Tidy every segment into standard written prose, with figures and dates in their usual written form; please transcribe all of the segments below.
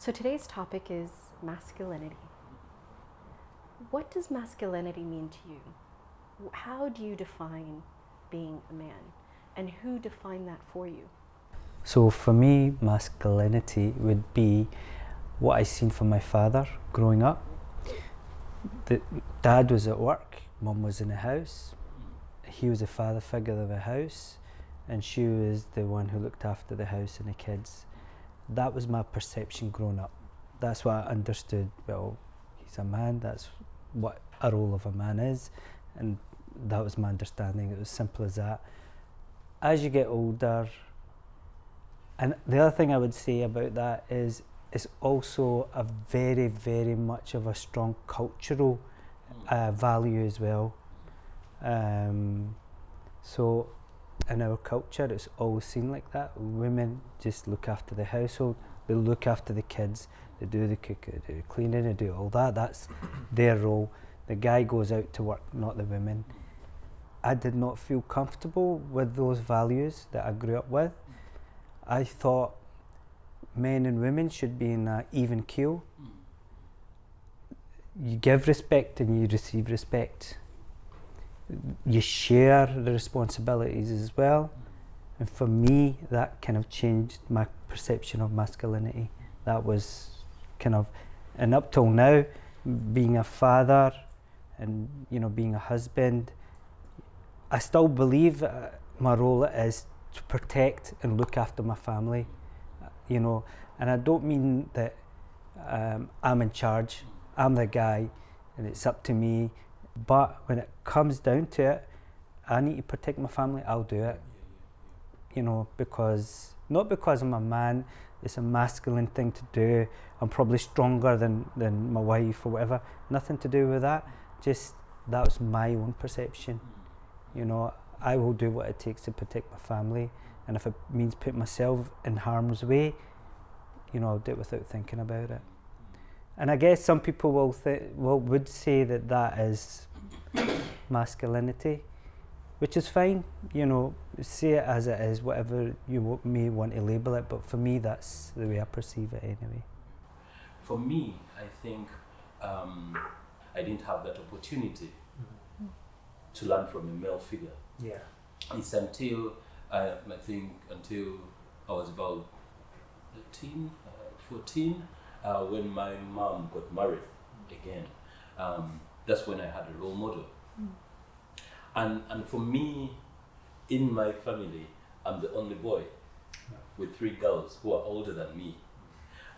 So today's topic is masculinity. What does masculinity mean to you? How do you define being a man? And who defined that for you? So for me, masculinity would be what I seen from my father growing up. Dad was at work, mum was in the house. He was the father figure of the house, and she was the one who looked after the house and the kids. That was my perception growing up. That's what I understood. Well, he's a man, that's what a role of a man is, and that was my understanding. It was simple as that. As you get older, and the other thing I would say about that is it's also a very, very much of a strong cultural value as well. So in our culture, it's always seen like that. Women just look after the household, they look after the kids, they do the cooking, they do the cleaning, they do all that. That's their role. The guy goes out to work, not the women. I did not feel comfortable with those values that I grew up with. I thought men and women should be in an even keel. You give respect and you receive respect. You share the responsibilities as well. And for me, that kind of changed my perception of masculinity. That was kind of, and up till now, being a father and being a husband, I still believe my role is to protect and look after my family, and I don't mean that I'm in charge, I'm the guy and it's up to me, but when it comes down to it, I need to protect my family, I'll do it, because, not because I'm a man, it's a masculine thing to do, I'm probably stronger than my wife or whatever, nothing to do with that, just that was my own perception. I will do what it takes to protect my family, and if it means put myself in harm's way, I'll do it without thinking about it. And I guess some people would say that is masculinity, which is fine, say it as it is, whatever you may want to label it, but for me that's the way I perceive it anyway. For me, I think I didn't have that opportunity to learn from a male figure. Yeah. It's until I was about 14, when my mom got married again. That's when I had a role model. And for me, in my family, I'm the only boy with 3 girls who are older than me.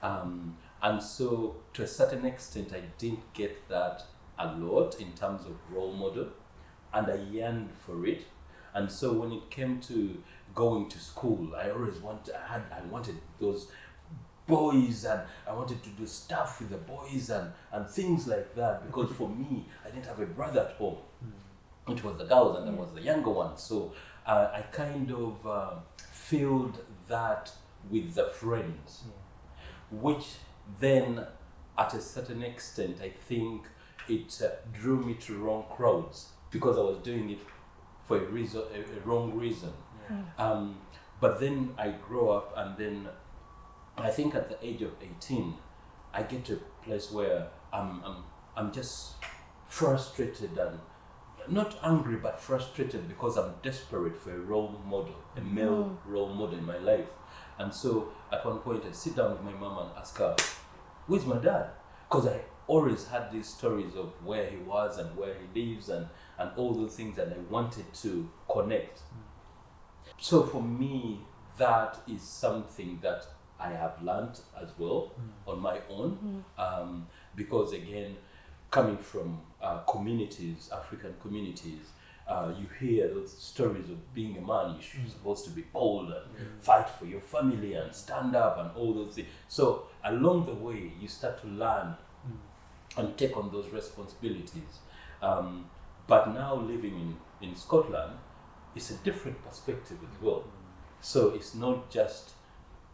And so to a certain extent, I didn't get that a lot in terms of role model, and I yearned for it. And so when it came to going to school, I wanted those boys, and I wanted to do stuff with the boys and things like that, because for me, I didn't have a brother at home. It was the girls and I was the younger one. So I kind of filled that with the friends, which then at a certain extent, I think it drew me to wrong crowds, because I was doing it for a wrong reason. But then I grow up, and then I think at the age of 18, I get to a place where I'm just frustrated, and not angry, but frustrated, because I'm desperate for a role model, a male role model in my life. And so at one point I sit down with my mom and ask her, where's my dad? Because I always had these stories of where he was and where he lives and all those things, and I wanted to connect. So for me, that is something that I have learned as well on my own, because again, coming from communities, African communities, you hear those stories of being a man, you're supposed to be bold and fight for your family and stand up and all those things. So along the way, you start to learn and take on those responsibilities. But now living in Scotland, it's a different perspective as well. So it's not just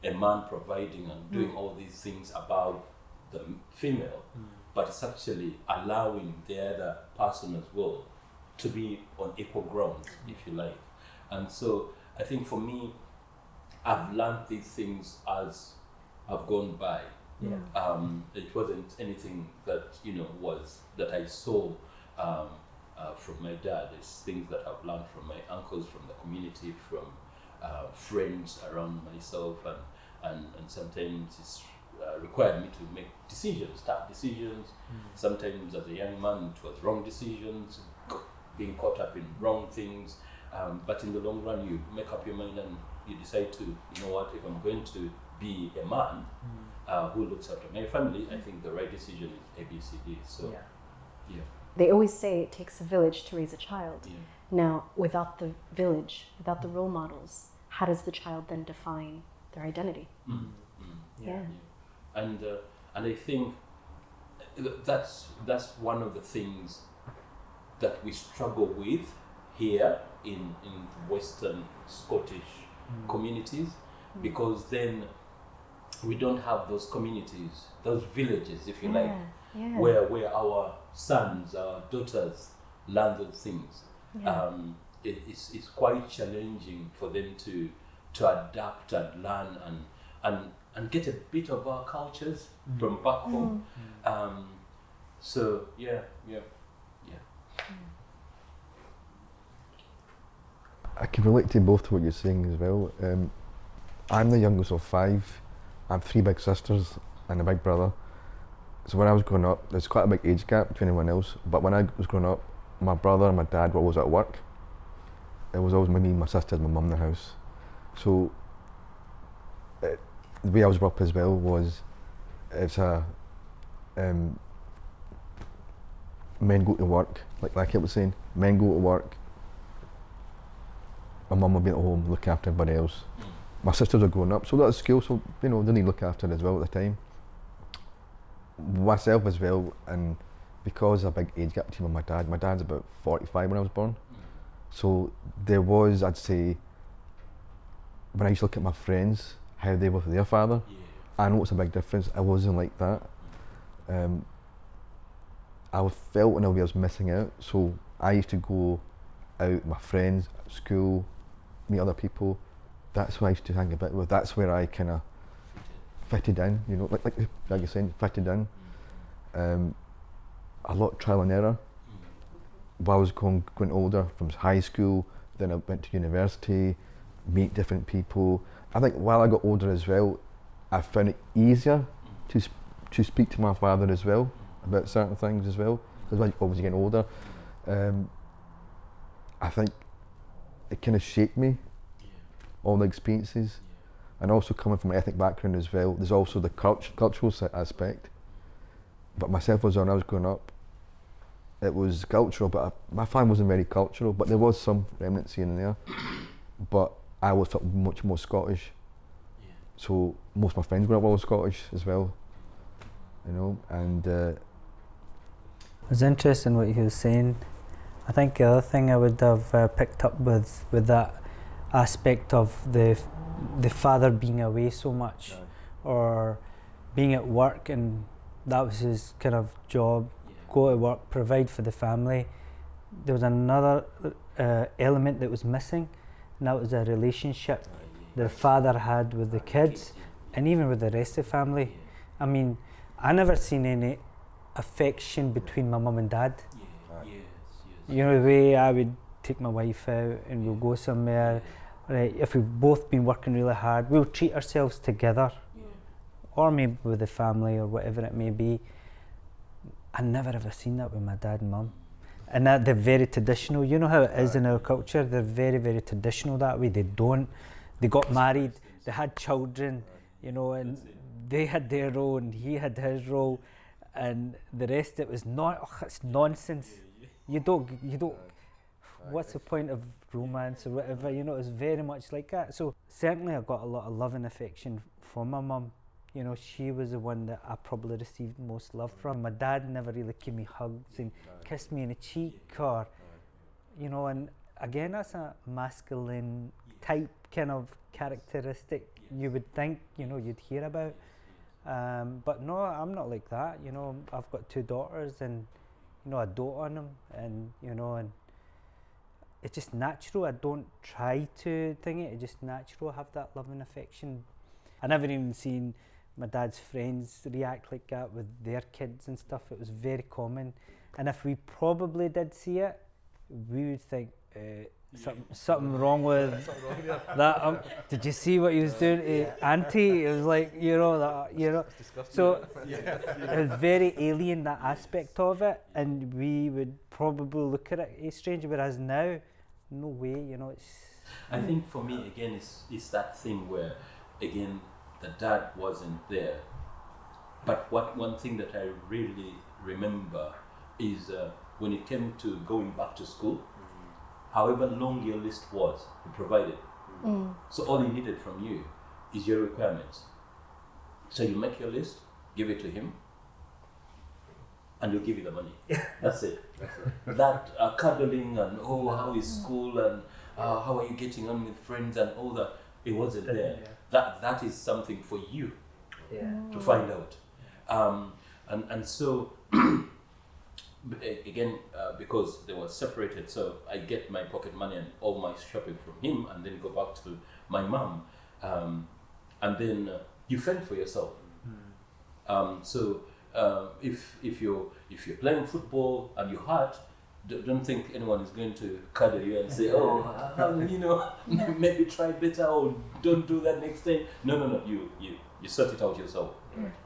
a man providing and doing all these things about the female, but it's actually allowing the other person as well to be on equal ground, if you like. And so I think for me, I've learned these things as I've gone by. It wasn't anything that was that I saw from my dad. It's things that I've learned from my uncles, from the community, from friends around myself, and sometimes it's required me to make decisions, tough decisions. Sometimes as a young man it was wrong decisions, being caught up in wrong things, but in the long run you make up your mind and you decide to, if I'm going to be a man who looks after my family, I think the right decision is ABCD. So They always say it takes a village to raise a child. Yeah. Now, without the village, without the role models, how does the child then define their identity? And I think that's one of the things that we struggle with here in Western Scottish communities, because then we don't have those communities, those villages, if you like, where our sons, our daughters learn those things. It's quite challenging for them to adapt and learn and get a bit of our cultures from back home. I can relate to both what you're saying as well. I'm the youngest of 5. I have 3 big sisters and a big brother. So when I was growing up, there's quite a big age gap between anyone else. But when I was growing up, my brother and my dad were always at work. It was always me and my sister and my mum in the house. So the way I was brought up as well was, it's men go to work, like I was saying, men go to work. My mum would be at home looking after everybody else. My sisters are growing up, so that was school, so they need to look after as well at the time. Myself as well, and because of a big age gap between my dad's about 45 when I was born. So there was, I'd say, when I used to look at my friends, how they were with their father, I know it's a big difference. I wasn't like that. I felt in a way I was missing out, so I used to go out with my friends at school, meet other people. That's where I used to hang a bit with. That's where I kind of fitted in, like you're saying, fitted in. A lot of trial and error. While I was going older, from high school, then I went to university, meet different people. I think while I got older as well, I found it easier to speak to my father as well about certain things as well, because when I was getting older, I think it kind of shaped me, all the experiences, and also coming from an ethnic background as well, there's also the cultural aspect. But myself, when I was growing up, it was cultural, but my family wasn't very cultural, but there was some remnants here and there. But I was much more Scottish. So most of my friends growing up were all Scottish as well, and it was interesting what he was saying. I think the other thing I would have picked up with that aspect of the father being away so much, or being at work, and that was his kind of job, go to work, provide for the family. There was another element that was missing, and that was a relationship the father had with the kids, and even with the rest of the family. I mean, I never seen any affection between my mum and dad. The way I would take my wife out and we'll go somewhere, right, if we've both been working really hard, we'll treat ourselves together, or maybe with the family or whatever it may be. I never ever seen that with my dad and mum. And that they're very traditional, how it is in our culture, they're very, very traditional that way. They got married, they had children, and they had their role and he had his role, and the rest it was it's nonsense. You don't, what's the point of romance or whatever, it's very much like that. So certainly I got a lot of love and affection from my mum. She was the one that I probably received most love from. My dad never really gave me hugs and kissed me in the cheek, or, and again, that's a masculine type kind of characteristic you would think, you'd hear about. But no, I'm not like that. I've got 2 daughters, and I dote on them, and and it's just natural. I don't try to think it. It's just natural. I have that love and affection. I never even seen my dad's friends react like that with their kids and stuff. It was very common, and if we probably did see it, we would think something wrong with that. Did you see what he was doing to Auntie? It was like, So it was very alien, that aspect of it, and we would probably look at it as strange. Whereas now, no way, it's. I think for me again, it's that thing where, again, the dad wasn't there. But one thing that I really remember is when it came to going back to school, however long your list was, he provided. So all he needed from you is your requirements. So you make your list, give it to him, and he'll give you the money. That's it. That cuddling and how is school and how are you getting on with friends and all that, it wasn't there. That is something for you to find out. And so again, because they were separated, so I get my pocket money and all my shopping from him, and then go back to my mom, and then you fend for yourself. So if you're playing football and you're hurt, don't think anyone is going to cuddle you and say, maybe try better, or don't do that next time. No, you sort it out yourself.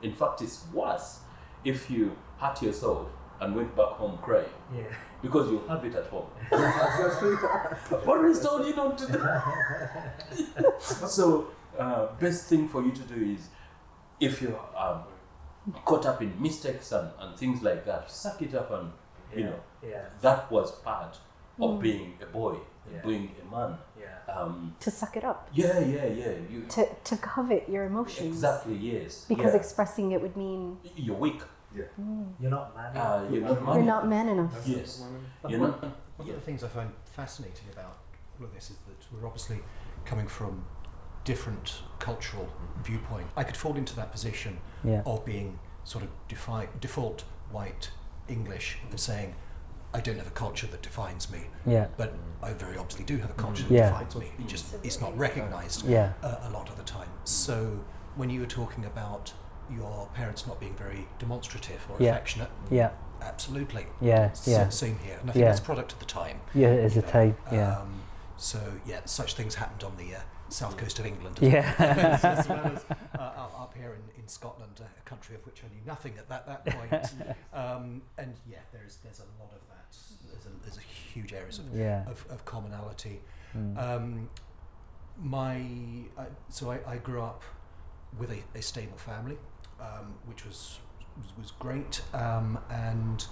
In fact, it's worse if you hurt yourself and went back home crying, because you have it at home. Forrest told you not to do. So best thing for you to do is, if you're caught up in mistakes and things like that, suck it up and that was part of being a boy, being a man. To suck it up. You To covet your emotions. Exactly, yes. Because expressing it would mean you're weak. You're not man. You're not man enough. Yes. One of the things I find fascinating about all of this is that we're obviously coming from different cultural viewpoint. I could fall into that position of being sort of default white English and saying, I don't have a culture that defines me, but I very obviously do have a culture that defines me. It's not recognised a lot of the time. So when you were talking about your parents not being very demonstrative or affectionate, absolutely. Same here, and I think that's a product of the time. Yeah, it is a time. So such things happened on the south coast of England, as well as up here in Scotland, a country of which I knew nothing at that point. And there's a lot of that. There's a huge areas of commonality. I grew up with a stable family, which was great. And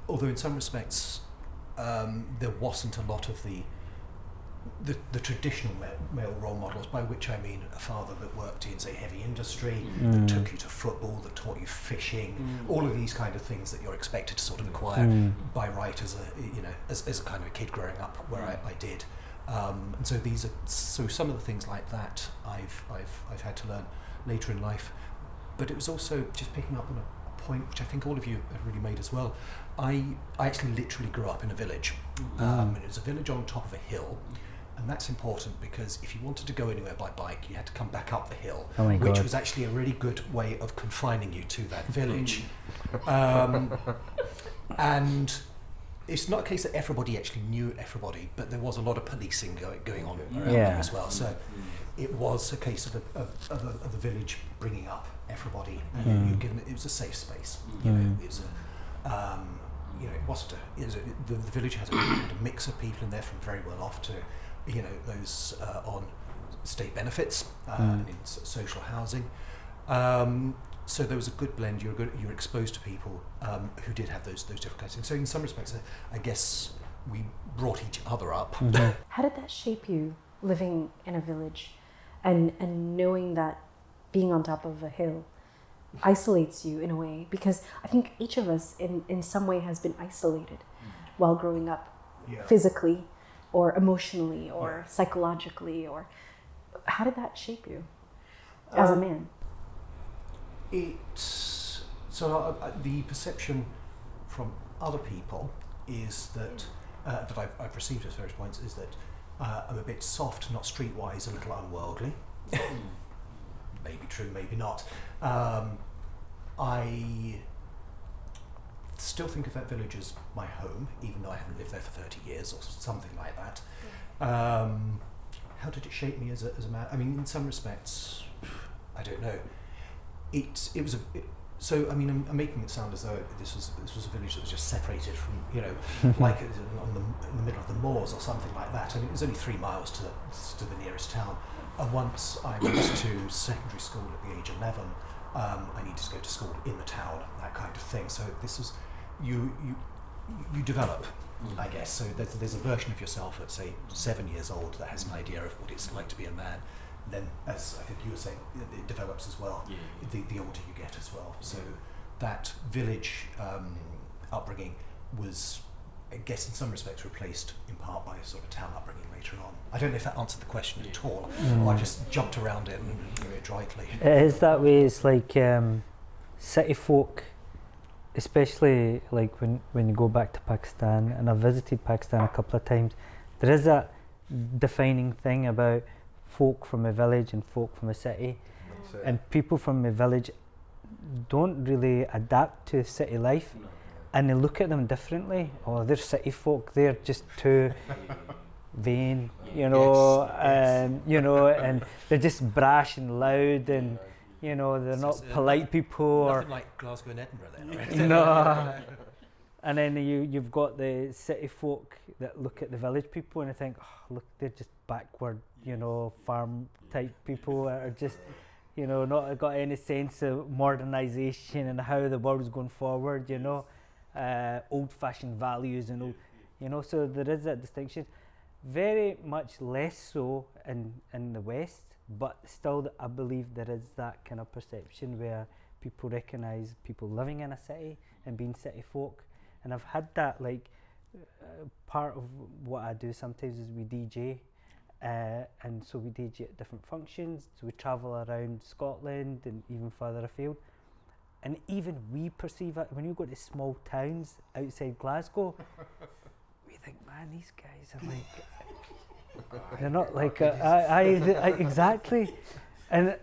although in some respects there wasn't a lot of the traditional male role models, by which I mean a father that worked in, say, heavy industry, that took you to football, that taught you fishing, all of these kind of things that you're expected to sort of acquire by right as a kind of a kid growing up, where I did. And so some of the things like that I've had to learn later in life. But it was also just picking up on a point which I think all of you have really made as well. I actually literally grew up in a village. And it was a village on top of a hill. And that's important because if you wanted to go anywhere by bike, you had to come back up the hill, which was actually a really good way of confining you to that village. And it's not a case that everybody actually knew everybody, but there was a lot of policing going on around there as well. So it was a case of the village bringing up everybody. And it was a safe space. The village had a mix of people in there, from very well off to those on state benefits and in social housing. So there was a good blend. You're exposed to people who did have those different kinds of things. So in some respects, I guess we brought each other up. How did that shape you, living in a village and knowing that being on top of a hill isolates you in a way? Because I think each of us in some way has been isolated while growing up, physically or emotionally or psychologically. Or how did that shape you as a man? The perception from other people is that I've received at various points is that I'm a bit soft, not streetwise, a little unworldly. maybe true, maybe not. I still think of that village as my home, even though I haven't lived there for 30 years or something like that. How did it shape me as a man? I mean, in some respects, I don't know. So I mean, I'm making it sound as though this was a village that was just separated from, like in the middle of the moors or something like that. And it was only 3 miles to the nearest town. And once I went to secondary school at the age of 11, I needed to go to school in the town, that kind of thing. So this was you develop, I guess. So there's a version of yourself at, say, 7 years old that has an idea of what it's like to be a man. Then, as I think you were saying, it develops as well, the older you get as well. So that village upbringing was, I guess, in some respects replaced in part by a sort of town upbringing later on. I don't know if that answered the question at all, or I just jumped around it very adroitly. It is that way. It's like city folk, especially like when you go back to Pakistan, and I've visited Pakistan a couple of times, there is that defining thing about folk from a village and folk from a city, and people from a village don't really adapt to city life, and they look at them differently. Oh, they're city folk, they're just too vain, and they're just brash and loud, and they're not polite people. Nothing like Glasgow and Edinburgh then. No. And then you've got the city folk that look at the village people and they think, oh, look, they're just backward, farm type people that are just, not got any sense of modernisation and how the world's going forward, old-fashioned values and old, so there is that distinction. Very much less so in the West, but still I believe there is that kind of perception where people recognise people living in a city and being city folk. And I've had that, part of what I do sometimes is we DJ, and so we DJ at different functions, so we travel around Scotland and even further afield. And even we perceive it, when you go to small towns outside Glasgow, we think, man, these guys are they're not like, exactly. And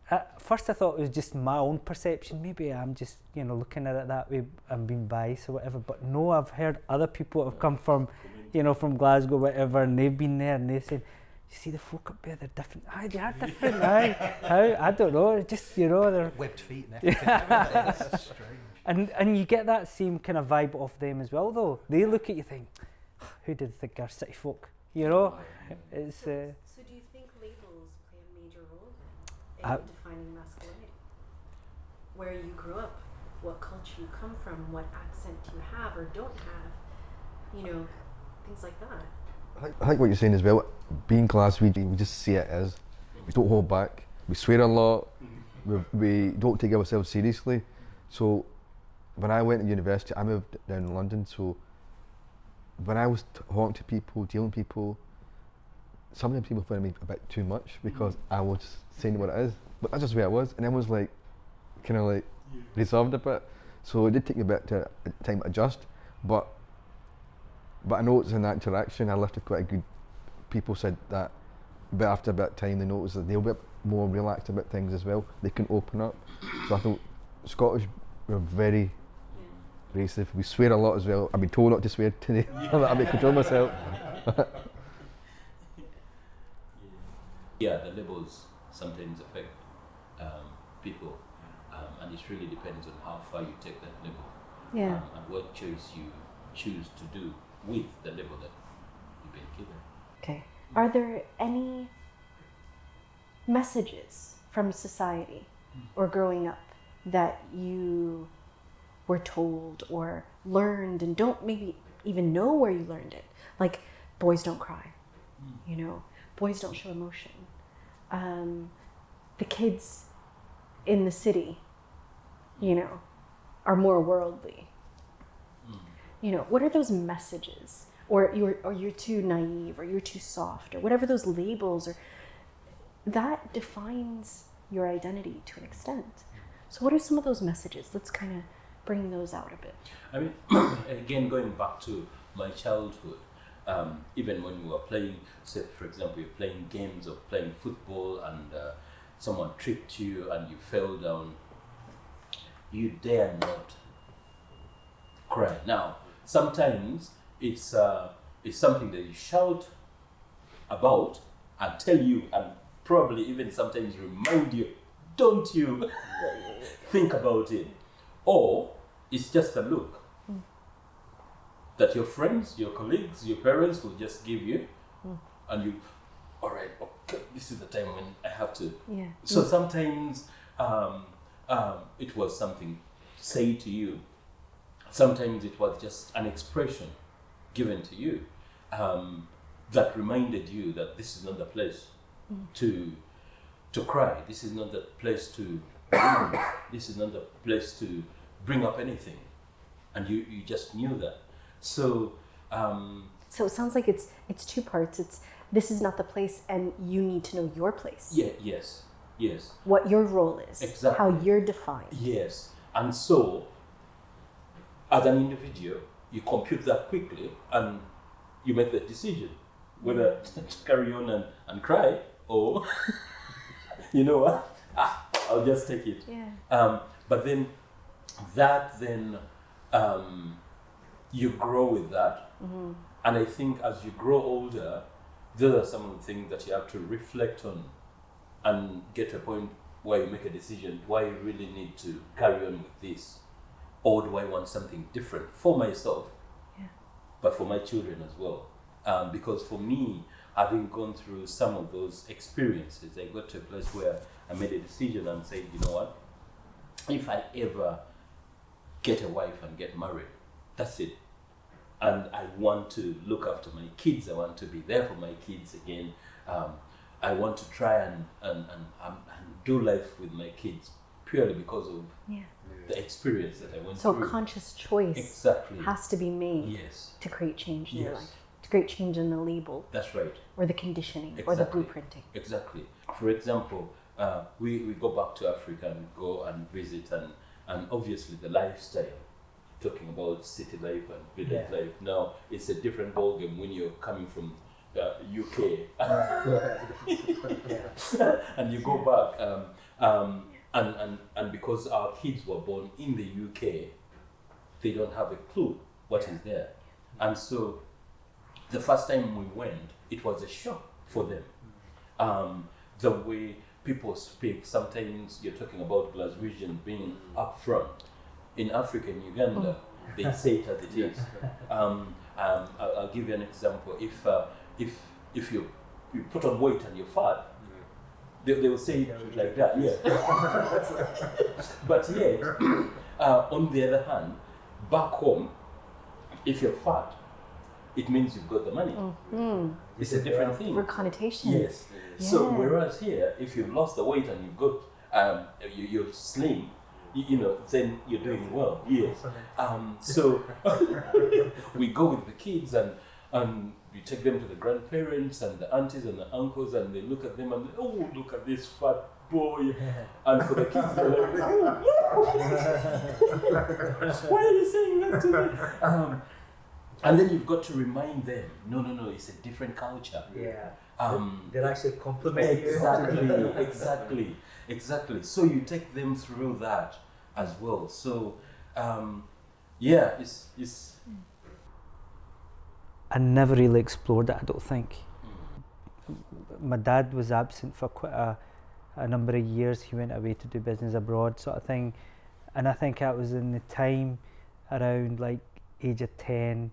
at first I thought it was just my own perception, maybe I'm just, looking at it that way, I'm being biased or whatever, but no, I've heard other people that have come from, from Glasgow, whatever, and they've been there and they said, you see the folk up there, they're different. They are different, How? I don't know, just, they're... Webbed feet and everything. That's strange. And you get that same kind of vibe off them as well, though. They look at you and think, who did they think are city folk? It's... So do you think labels play a major role in defining masculinity? Where you grew up, what culture you come from, what accent you have or don't have, things like that. I think what you're saying as well, being Glaswegian, we just see it as, we don't hold back, we swear a lot, we don't take ourselves seriously. So when I went to university, I moved down to London, so when I was talking to people, dealing with people, sometimes people found me a bit too much because I was saying what it is, but that's just where I was, and I was reserved a bit, so it did take me a bit of time to adjust, but I noticed in that interaction I lifted quite a good, people said that after a bit of time they noticed that they'll be a bit more relaxed about things as well, they can open up. So I thought Scottish were very abrasive, we swear a lot as well, I've been told not to swear today, I control myself. Yeah, the labels sometimes affect people, and it really depends on how far you take that label, and what choice you choose to do with the label that you've been given. Okay. Are there any messages from society or growing up that you were told or learned and don't maybe even know where you learned it? Like, boys don't cry, boys don't show emotion. The kids in the city, are more worldly. What are those messages? Or you're too naive, or you're too soft, or whatever those labels are. That defines your identity to an extent. So what are some of those messages? Let's kind of bring those out a bit. I mean, again, going back to my childhood, even when we were playing, say, for example, you're playing games or playing football, and someone tripped you and you fell down, you dare not cry. Now, sometimes it's something that you shout about and tell you, and probably even sometimes remind you, don't you think about it. Or it's just a look that your friends, your colleagues, your parents will just give you, and you, all right, okay, this is the time when I have to. Yeah. So sometimes it was something said to you. Sometimes it was just an expression given to you that reminded you that this is not the place to cry. This is not the place to this is not the place to bring up anything, and you just knew that. So So it sounds like it's two parts. It's this is not the place, and you need to know your place. yeah, yes, What your role is. Exactly. How you're defined. yes. And so, as an individual, you compute that quickly, and you make the decision whether to carry on and cry, or you know what, I'll just take it. Yeah. But then you grow with that. And I think as you grow older, those are some of the things that you have to reflect on and get to a point where you make a decision. Do I really need to carry on with this? Or do I want something different for myself, but for my children as well? Because for me, having gone through some of those experiences, I got to a place where I made a decision and said, you know what? If I ever get a wife and get married, that's it. And I want to look after my kids. I want to be there for my kids again. I want to try and do life with my kids purely because of the experience that I went So through. a conscious choice Exactly. has to be made Yes, to create change in your Yes. life. To create change in the label that's right. or the conditioning or the Exactly. blueprinting. Exactly. For example, we go back to Africa and go and visit, and obviously the lifestyle, talking about city life and village life, now it's a different ballgame when you're coming from UK and you go back and because our kids were born in the UK, they don't have a clue what is there. And so the first time we went, it was a shock for them. The way people speak, sometimes you're talking about Glaswegian being up front. In Africa, in Uganda, they say it as it is. I'll give you an example. If you put on weight and you're fat, they will say it like that. Yeah. But yet, on the other hand, back home, if you're fat, it means you've got the money. It's a different thing. For connotation. Yes. So Yeah. whereas here, if you've lost the weight and you've got you're slim, you know, then you're doing well. Yes. So we go with the kids and we take them to the grandparents and the aunties and the uncles, and they look at them and they, oh, look at this fat boy. And for the kids, they're like, oh, why are you saying that to me? And then you've got to remind them, no, it's a different culture. Yeah. They'll actually compliment you. Exactly. So you take them through that as well. So, it's. I never really explored it, I don't think. My dad was absent for quite a number of years. He went away to do business abroad, sort of thing. And I think that was in the time around like age of 10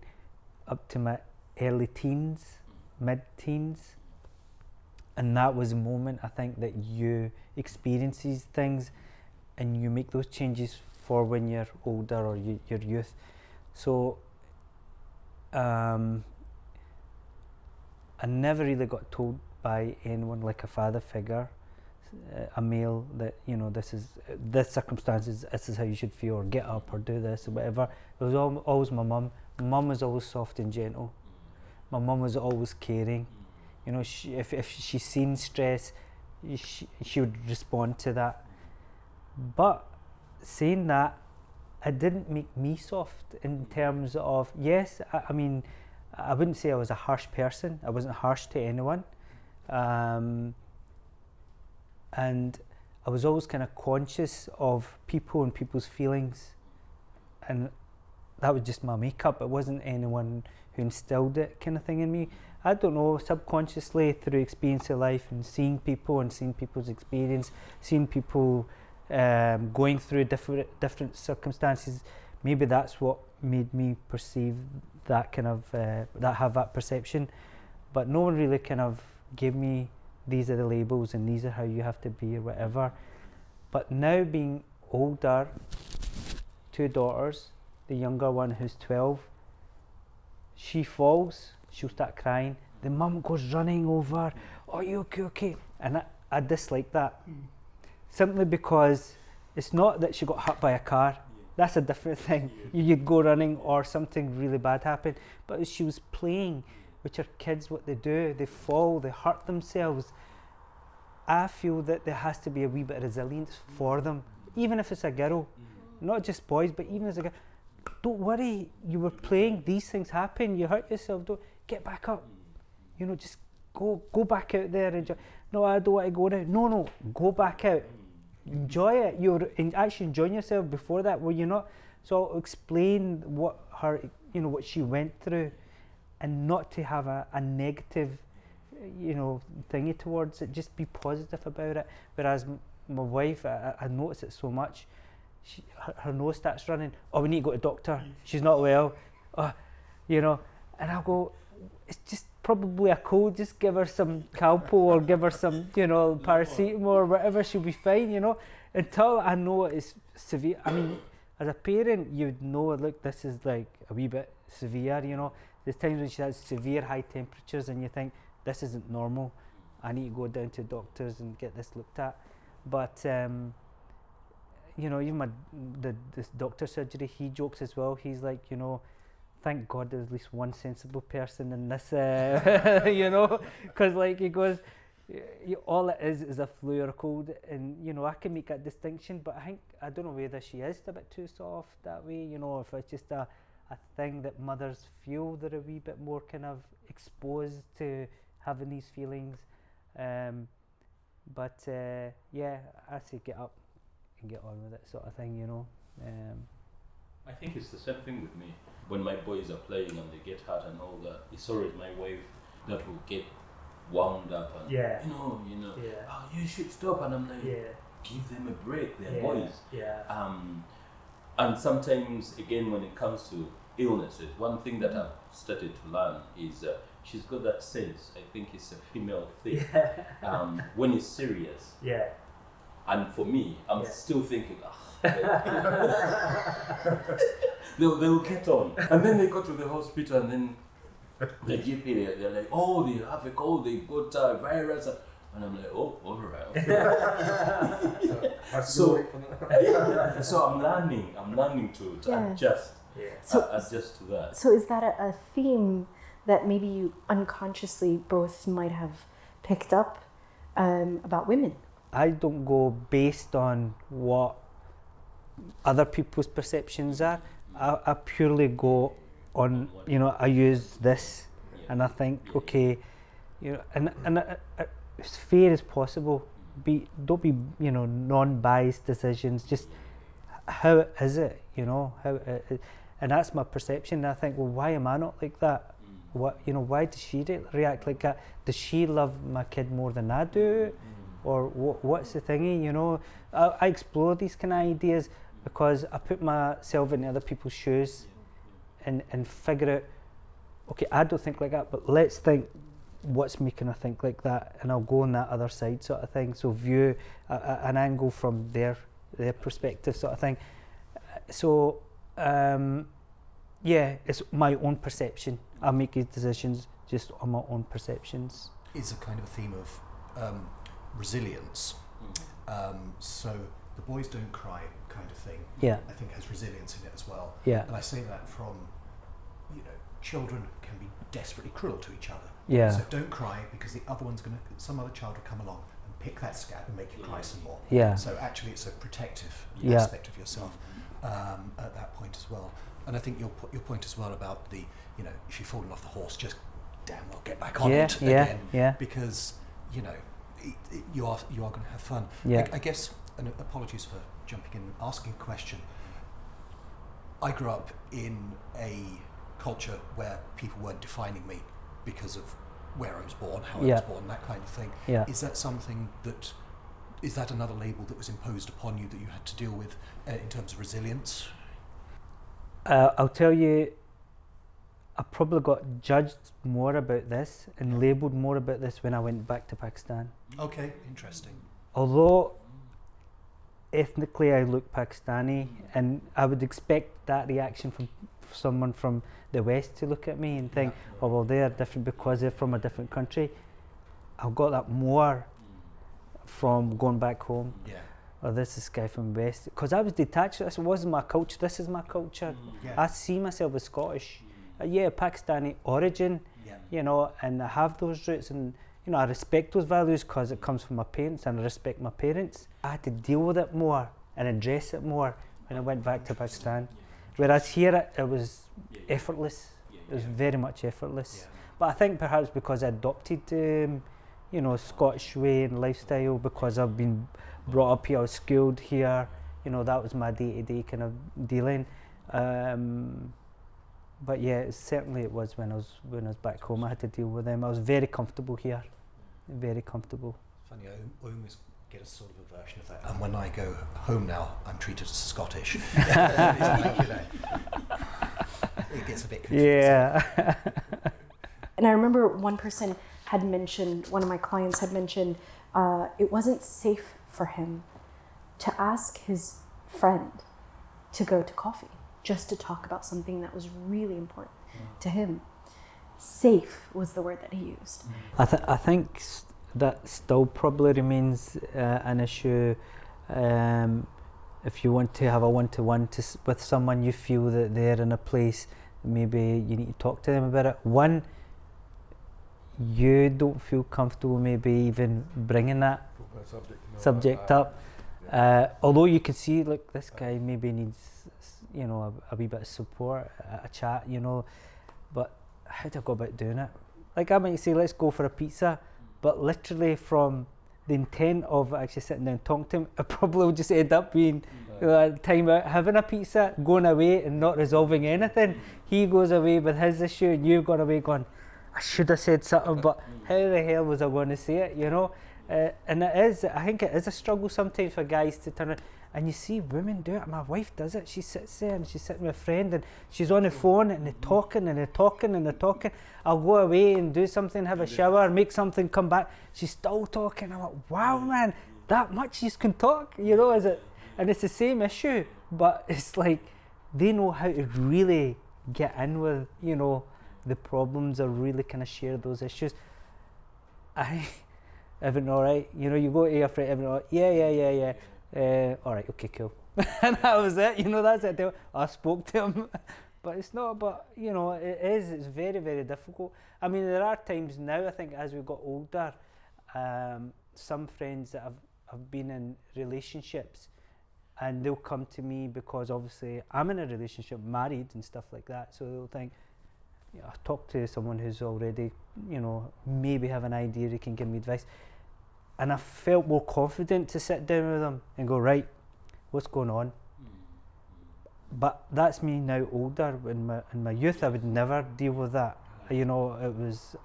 up to my early teens, mid-teens. And that was a moment, I think, that you experience these things and you make those changes for when you're older or your youth. So I never really got told by anyone, like a father figure, a male, that, you know, this circumstances, this is how you should feel, or get up, or do this, or whatever. It was always my mum. My mum was always soft and gentle. My mum was always caring. You know, if she seen stress, she would respond to that. But saying that, it didn't make me soft in terms of, yes, I mean, I wouldn't say I was a harsh person. I wasn't harsh to anyone. I and I was always kind of conscious of people and people's feelings, and that was just my makeup. It wasn't anyone who instilled it kind of thing in me. I don't know, subconsciously through experience of life and seeing people and seeing people's experience, seeing people going through different circumstances, maybe that's what made me perceive that kind of, have that perception. But no one really kind of gave me, these are the labels and these are how you have to be or whatever. But now being older, 2 daughters, the younger one who's 12, she falls, she'll start crying, the mum goes running over, are you okay? And I dislike that. Simply because it's not that she got hit by a car, that's a different thing. You'd go running or something really bad happened, but she was playing, which are kids, what they do, they fall, they hurt themselves. I feel that there has to be a wee bit of resilience for them, even if it's a girl, not just boys, but even as a girl. Don't worry, you were playing, these things happen, you hurt yourself, don't get back up. You know, just go back out there and no, I don't want to go now. No, go back out. Enjoy it. You're actually enjoying yourself before that, were you not? So I'll explain what her, what she went through, and not to have a negative, thingy towards it. Just be positive about it. Whereas my wife, I notice it so much. Her nose starts running. Oh, we need to go to the doctor. She's not well. And I'll go, it's just probably a cold. Just give her some Calpol or give her some, paracetamol or whatever. She'll be fine. Until I know it's severe. I mean, as a parent, you'd know. Look, this is like a wee bit severe. There's times when she has severe high temperatures, and you think this isn't normal. I need to go down to doctors and get this looked at. But even this doctor surgery, he jokes as well. He's like, thank God there's at least one sensible person in this, because like he goes, all it is a flu or a cold, and I can make that distinction, but I don't know whether she is a bit too soft that way, if it's just a thing that mothers feel they're a wee bit more kind of exposed to having these feelings, but I say get up and get on with it, sort of thing, I think it's the same thing with me. When my boys are playing and they get hurt and all that, it's always my wife that will get wound up and you should stop, and I'm like, give them a break, they're boys. And sometimes again when it comes to illnesses, one thing that I've started to learn is she's got that sense, I think it's a female thing, when it's serious. And for me, I'm still thinking, they'll get on. And then they go to the hospital, and then the GP, they're like, oh, they have a cold, they got a virus. And I'm like, oh, all right. So I'm learning to adjust to that. So is that a theme that maybe you unconsciously both might have picked up about women? I don't go based on what other people's perceptions are. I purely go on, I use this, and I think, okay, and as fair as possible. Don't be, non-biased decisions. Just how is it, and that's my perception. And I think, well, why am I not like that? What, why does she react like that? Does she love my kid more than I do? Or what's the thingy, I explore these kind of ideas because I put myself in other people's shoes and figure out, okay, I don't think like that, but let's think what's making her think like that, and I'll go on that other side sort of thing, so view an angle from their perspective sort of thing. So, it's my own perception. I make these decisions just on my own perceptions. It's a kind of a theme of resilience. So the boys don't cry kind of thing, I think has resilience in it as well. And I say that from, children can be desperately cruel to each other. So don't cry, because the other one's some other child will come along and pick that scab and make you cry some more. So actually it's a protective aspect of yourself at that point as well. And I think your point as well about the, if you've fallen off the horse, just damn well get back on it again. Because, you are going to have fun. Yeah. I guess, and apologies for jumping in and asking a question. I grew up in a culture where people weren't defining me because of where I was born, how I was born, that kind of thing. Yeah. Is that another label that was imposed upon you that you had to deal with in terms of resilience? I'll tell you, I probably got judged more about this and labelled more about this when I went back to Pakistan. Okay, interesting. Although ethnically I look Pakistani, and I would expect that reaction from someone from the West to look at me and think, oh well, they're different because they're from a different country. I got that more from going back home. Yeah. Or this is guy from West, because I was detached. This wasn't my culture. This is my culture. Yeah. I see myself as Scottish. Pakistani origin, you know, and I have those roots, and you know, I respect those values because it comes from my parents, and I respect my parents. I had to deal with it more and address it more when I went back to Pakistan. Whereas here it was effortless. It was very much effortless. But I think perhaps because I adopted, you know, Scottish way and lifestyle, because I've been brought up here, I was schooled here. You know, that was my day-to-day kind of dealing. But yeah, certainly it was when I was back home. I had to deal with them. I was very comfortable here, very comfortable. Funny, I almost get a sort of a version of that. And when I go home now, I'm treated as Scottish. It's like, you know, it gets a bit confusing. Yeah. And I remember one person had mentioned, one of my clients had mentioned, it wasn't safe for him to ask his friend to go to coffee, just to talk about something that was really important to him. Safe was the word that he used. I think that still probably remains an issue. If you want to have a one-to-one with someone, you feel that they're in a place that maybe you need to talk to them about it. One, you don't feel comfortable maybe even bringing that subject up. Although you can see, look, this guy maybe needs, you know, a wee bit of support, a chat, you know, but how do I go about doing it? Like, I might say, let's go for a pizza, but literally from the intent of actually sitting down and talking to him, it probably will just end up being time out having a pizza, going away and not resolving anything. He goes away with his issue and you've gone away going, I should have said something, but how the hell was I going to say it, you know? And I think it is a struggle sometimes for guys to turn around, and you see women do it. My wife does it. She sits there and she's sitting with a friend and she's on the phone and they're talking and they're talking and they're talking. I'll go away and do something, have a shower, make something, come back. She's still talking. I'm like, wow, man, that much you can talk, you know? Is it? And it's the same issue, but it's like they know how to really get in with, you know, the problems, or really kind of share those issues. Everything all right? You know, you go to your friend, everything all right? Yeah. All right, okay, cool. And that was it, you know, that's it. I spoke to him. But it's not, but, you know, it's very, very difficult. I mean, there are times now, I think, as we got older, some friends that have been in relationships, and they'll come to me because obviously I'm in a relationship, married and stuff like that, so they'll think, I talk to someone who's already, you know, maybe have an idea, they can give me advice. And I felt more confident to sit down with them and go, right, what's going on? But that's me now older. In my youth, I would never deal with that. You know,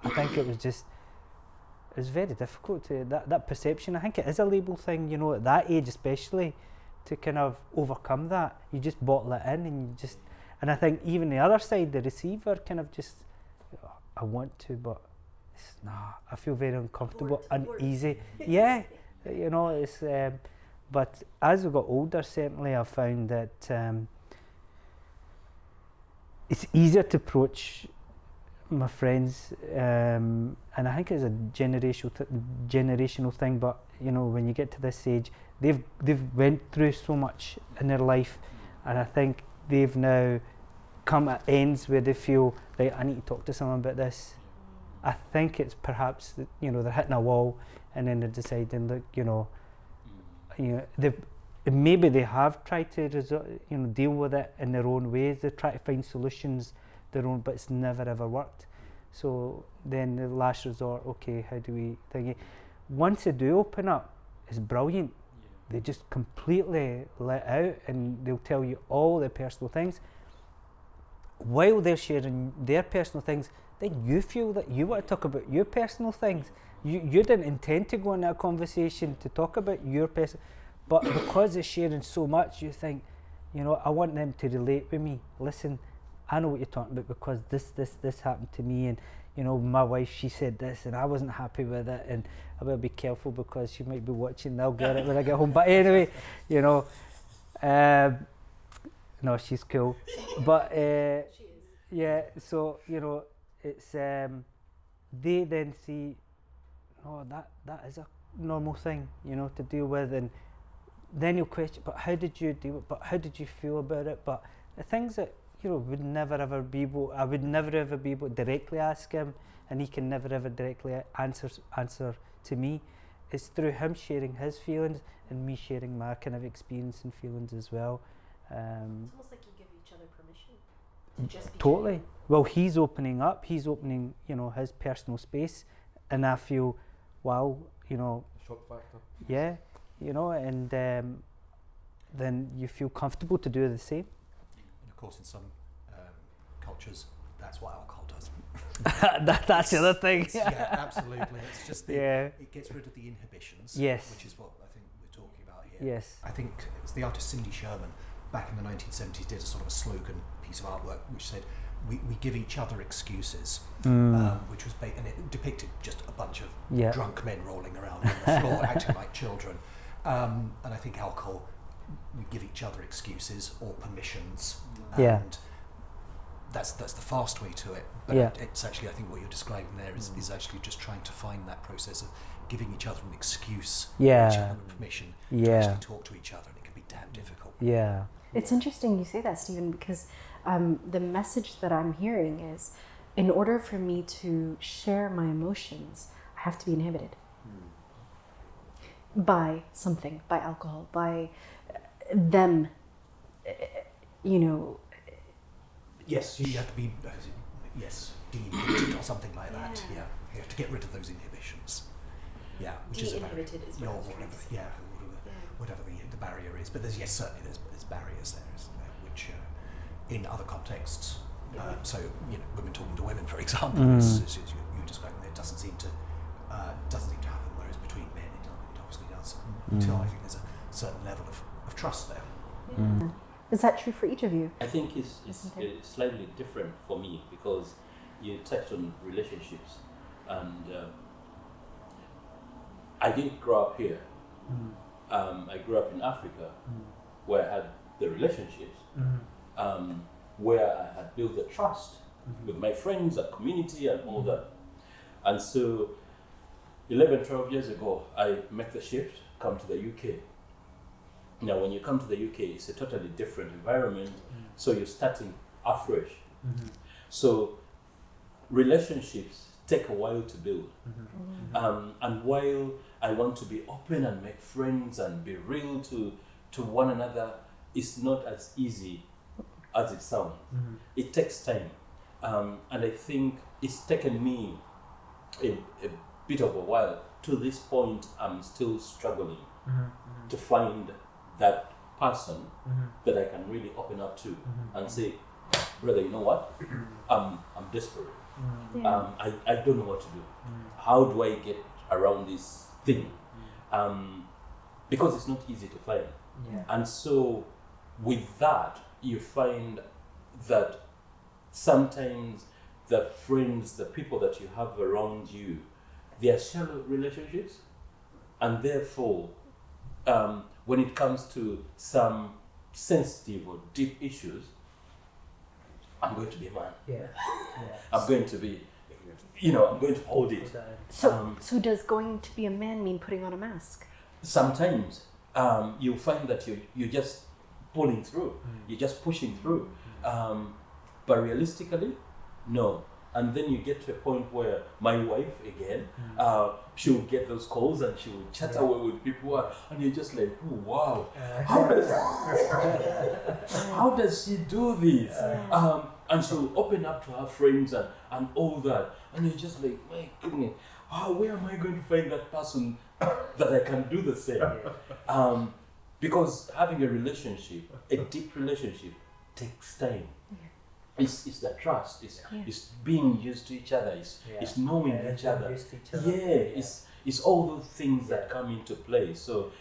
I think it was very difficult to, that perception. I think it is a label thing, you know, at that age especially, to kind of overcome that. You just bottle it in and you just, and I think even the other side, the receiver, kind of just, I want to, but it's I feel very uncomfortable, uneasy. Yeah, you know, it's, but as we got older, certainly I found that it's easier to approach my friends, and I think it's a generational thing, but you know, when you get to this age, they've went through so much in their life, and I think they've now come at ends where they feel, right, I need to talk to someone about this. I think it's perhaps that, you know, they're hitting a wall and then they're deciding, look, you know, maybe they have tried to deal with it in their own ways. They try to find solutions their own, but it's never ever worked. So then the last resort, okay, how do we think? once they do open up, it's brilliant. They just completely let out, and they'll tell you all their personal things. While they're sharing their personal things, then you feel that you want to talk about your personal things. You didn't intend to go in that conversation to talk about your personal, but because they're sharing so much, you think, you know, I want them to relate with me. Listen, I know what you're talking about because this happened to me, and you know, my wife, she said this and I wasn't happy with it, and I better be careful because she might be watching. I'll get it when I get home. But anyway, you know, no, she's cool. But yeah, so you know, it's they then see, oh, that is a normal thing, you know, to deal with, and then you'll question, but how did you deal with it? But how did you feel about it? But the things that, you know, I would never ever be able to directly ask him, and he can never ever directly answer to me. It's through him sharing his feelings and me sharing my kind of experience and feelings as well. It's almost like you give each other permission to just be Totally. genuine. Well, he's opening up. He's opening, you know, his personal space, and I feel, wow, you know, Shock factor. yeah, you know, and then you feel comfortable to do the same. And of course, in some cultures, that's what alcohol does. That's the other thing. Yeah, absolutely. It's just it gets rid of the inhibitions. Yes. Which is what I think we're talking about here. Yes. I think it's the artist Cindy Sherman back in the 1970s did a sort of a slogan piece of artwork which said, we give each other excuses, which was and it depicted just a bunch of drunk men rolling around on the floor acting like children. And I think alcohol, we give each other excuses or permissions, and that's the fast way to it. But it's actually, I think what you're describing there is actually just trying to find that process of giving each other an excuse, each other permission to actually talk to each other, and it can be damn difficult. Yeah. It's interesting you say that, Stephen, because the message that I'm hearing is, in order for me to share my emotions, I have to be inhibited by something, by alcohol, by them, you know. Yes, you have to be, de-inhibited or something like that. Yeah, you have to get rid of those inhibitions. Yeah, which is a barrier. Whatever the barrier is. But certainly there's barriers there, isn't there? Which in other contexts, so you know, women talking to women, for example, as you're describing, there doesn't seem to happen. Whereas between men, it obviously does. Until I think there's a certain level of trust there. Yeah. Is that true for each of you? I think it's slightly different for me because you touched on relationships, and I didn't grow up here. I grew up in Africa, where I had the relationships, where I had built the trust with my friends and community and all that. And so 11, 12 years ago, I made the shift, come to the UK. Now, when you come to the UK, it's a totally different environment, so you're starting afresh. So relationships take a while to build. And while I want to be open and make friends and be real to one another, it's not as easy as it sounds. It takes time. And I think it's taken me a bit of a while. To this point, I'm still struggling to find that person that I can really open up to and say, brother, you know what? I'm desperate. I don't know what to do. How do I get around this thing? Because it's not easy to find. And so with that, you find that sometimes the friends, the people that you have around you, they are shallow relationships, and therefore when it comes to some sensitive or deep issues, I'm going to be a man. I'm going to be, I'm going to hold it. So does going to be a man mean putting on a mask? Sometimes you'll find that you're just pulling through, you're just pushing through. But realistically, no. And then you get to a point where my wife, again, she'll get those calls and she'll chat away with people, and you're just like, oh, wow, how does she do this? And she'll open up to her friends and all that, and you're just like, my goodness, where am I going to find that person that I can do the same? Because having a relationship, a deep relationship, takes time. It's the trust. It's being used to each other. It's knowing each other. It's all those things that come into play. So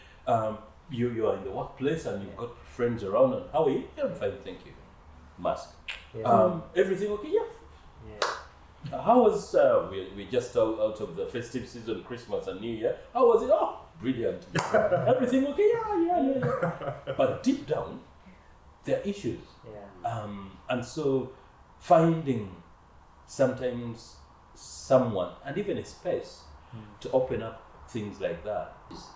you are in the workplace and you've got friends around. And how are you? I'm fine, thank you. Mask. Everything okay? How was we just out of the festive season, Christmas and New Year? How was it? Oh, brilliant. Everything okay? Yeah. But deep down, there are issues. And so finding sometimes someone and even a space to open up things like that is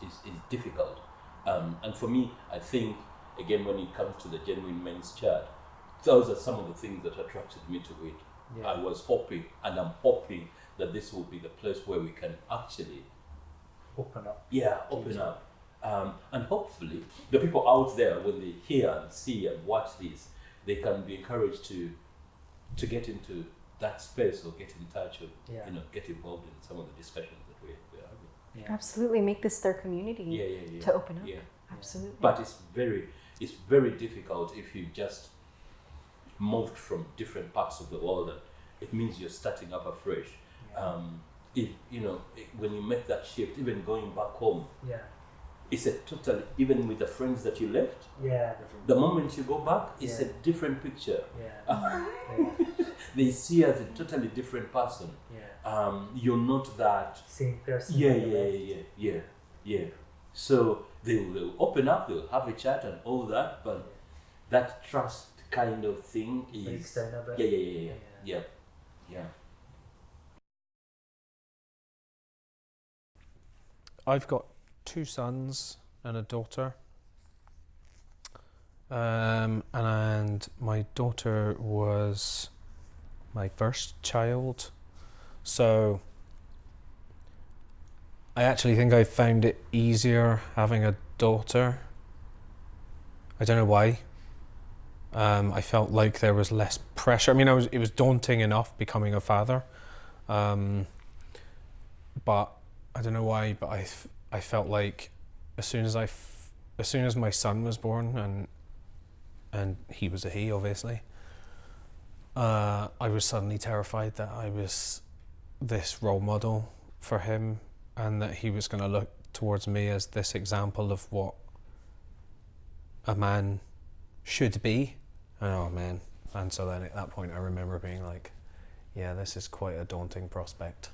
difficult. And for me, I think, again, when it comes to the genuine men's chart, those are some of the things that attracted me to it. I was hoping, and I'm hoping, that this will be the place where we can actually open up. Open up. And hopefully, the people out there, when they hear and see and watch this, they can be encouraged to get into that space or get in touch or get involved in some of the discussions that we're having. Absolutely, make this their community to open up. Absolutely. But it's very difficult if you just moved from different parts of the world, and it means you're starting up afresh. When you make that shift, even going back home, it's a total, even with the friends that you left, the moment you go back, it's a different picture. They see you as a totally different person. You're not that same person. So they'll open up, they'll have a chat and all that, but that trust kind of thing is I've got 2 sons and a daughter, and my daughter was my first child, so I actually think I found it easier having a daughter. I don't know why. I felt like there was less pressure. I mean, it was daunting enough becoming a father, but I don't know why. But I felt like as soon as my son was born, and he was a he, obviously, I was suddenly terrified that I was this role model for him, and that he was going to look towards me as this example of what a man should be. Oh man. And so then at that point I remember being like, this is quite a daunting prospect,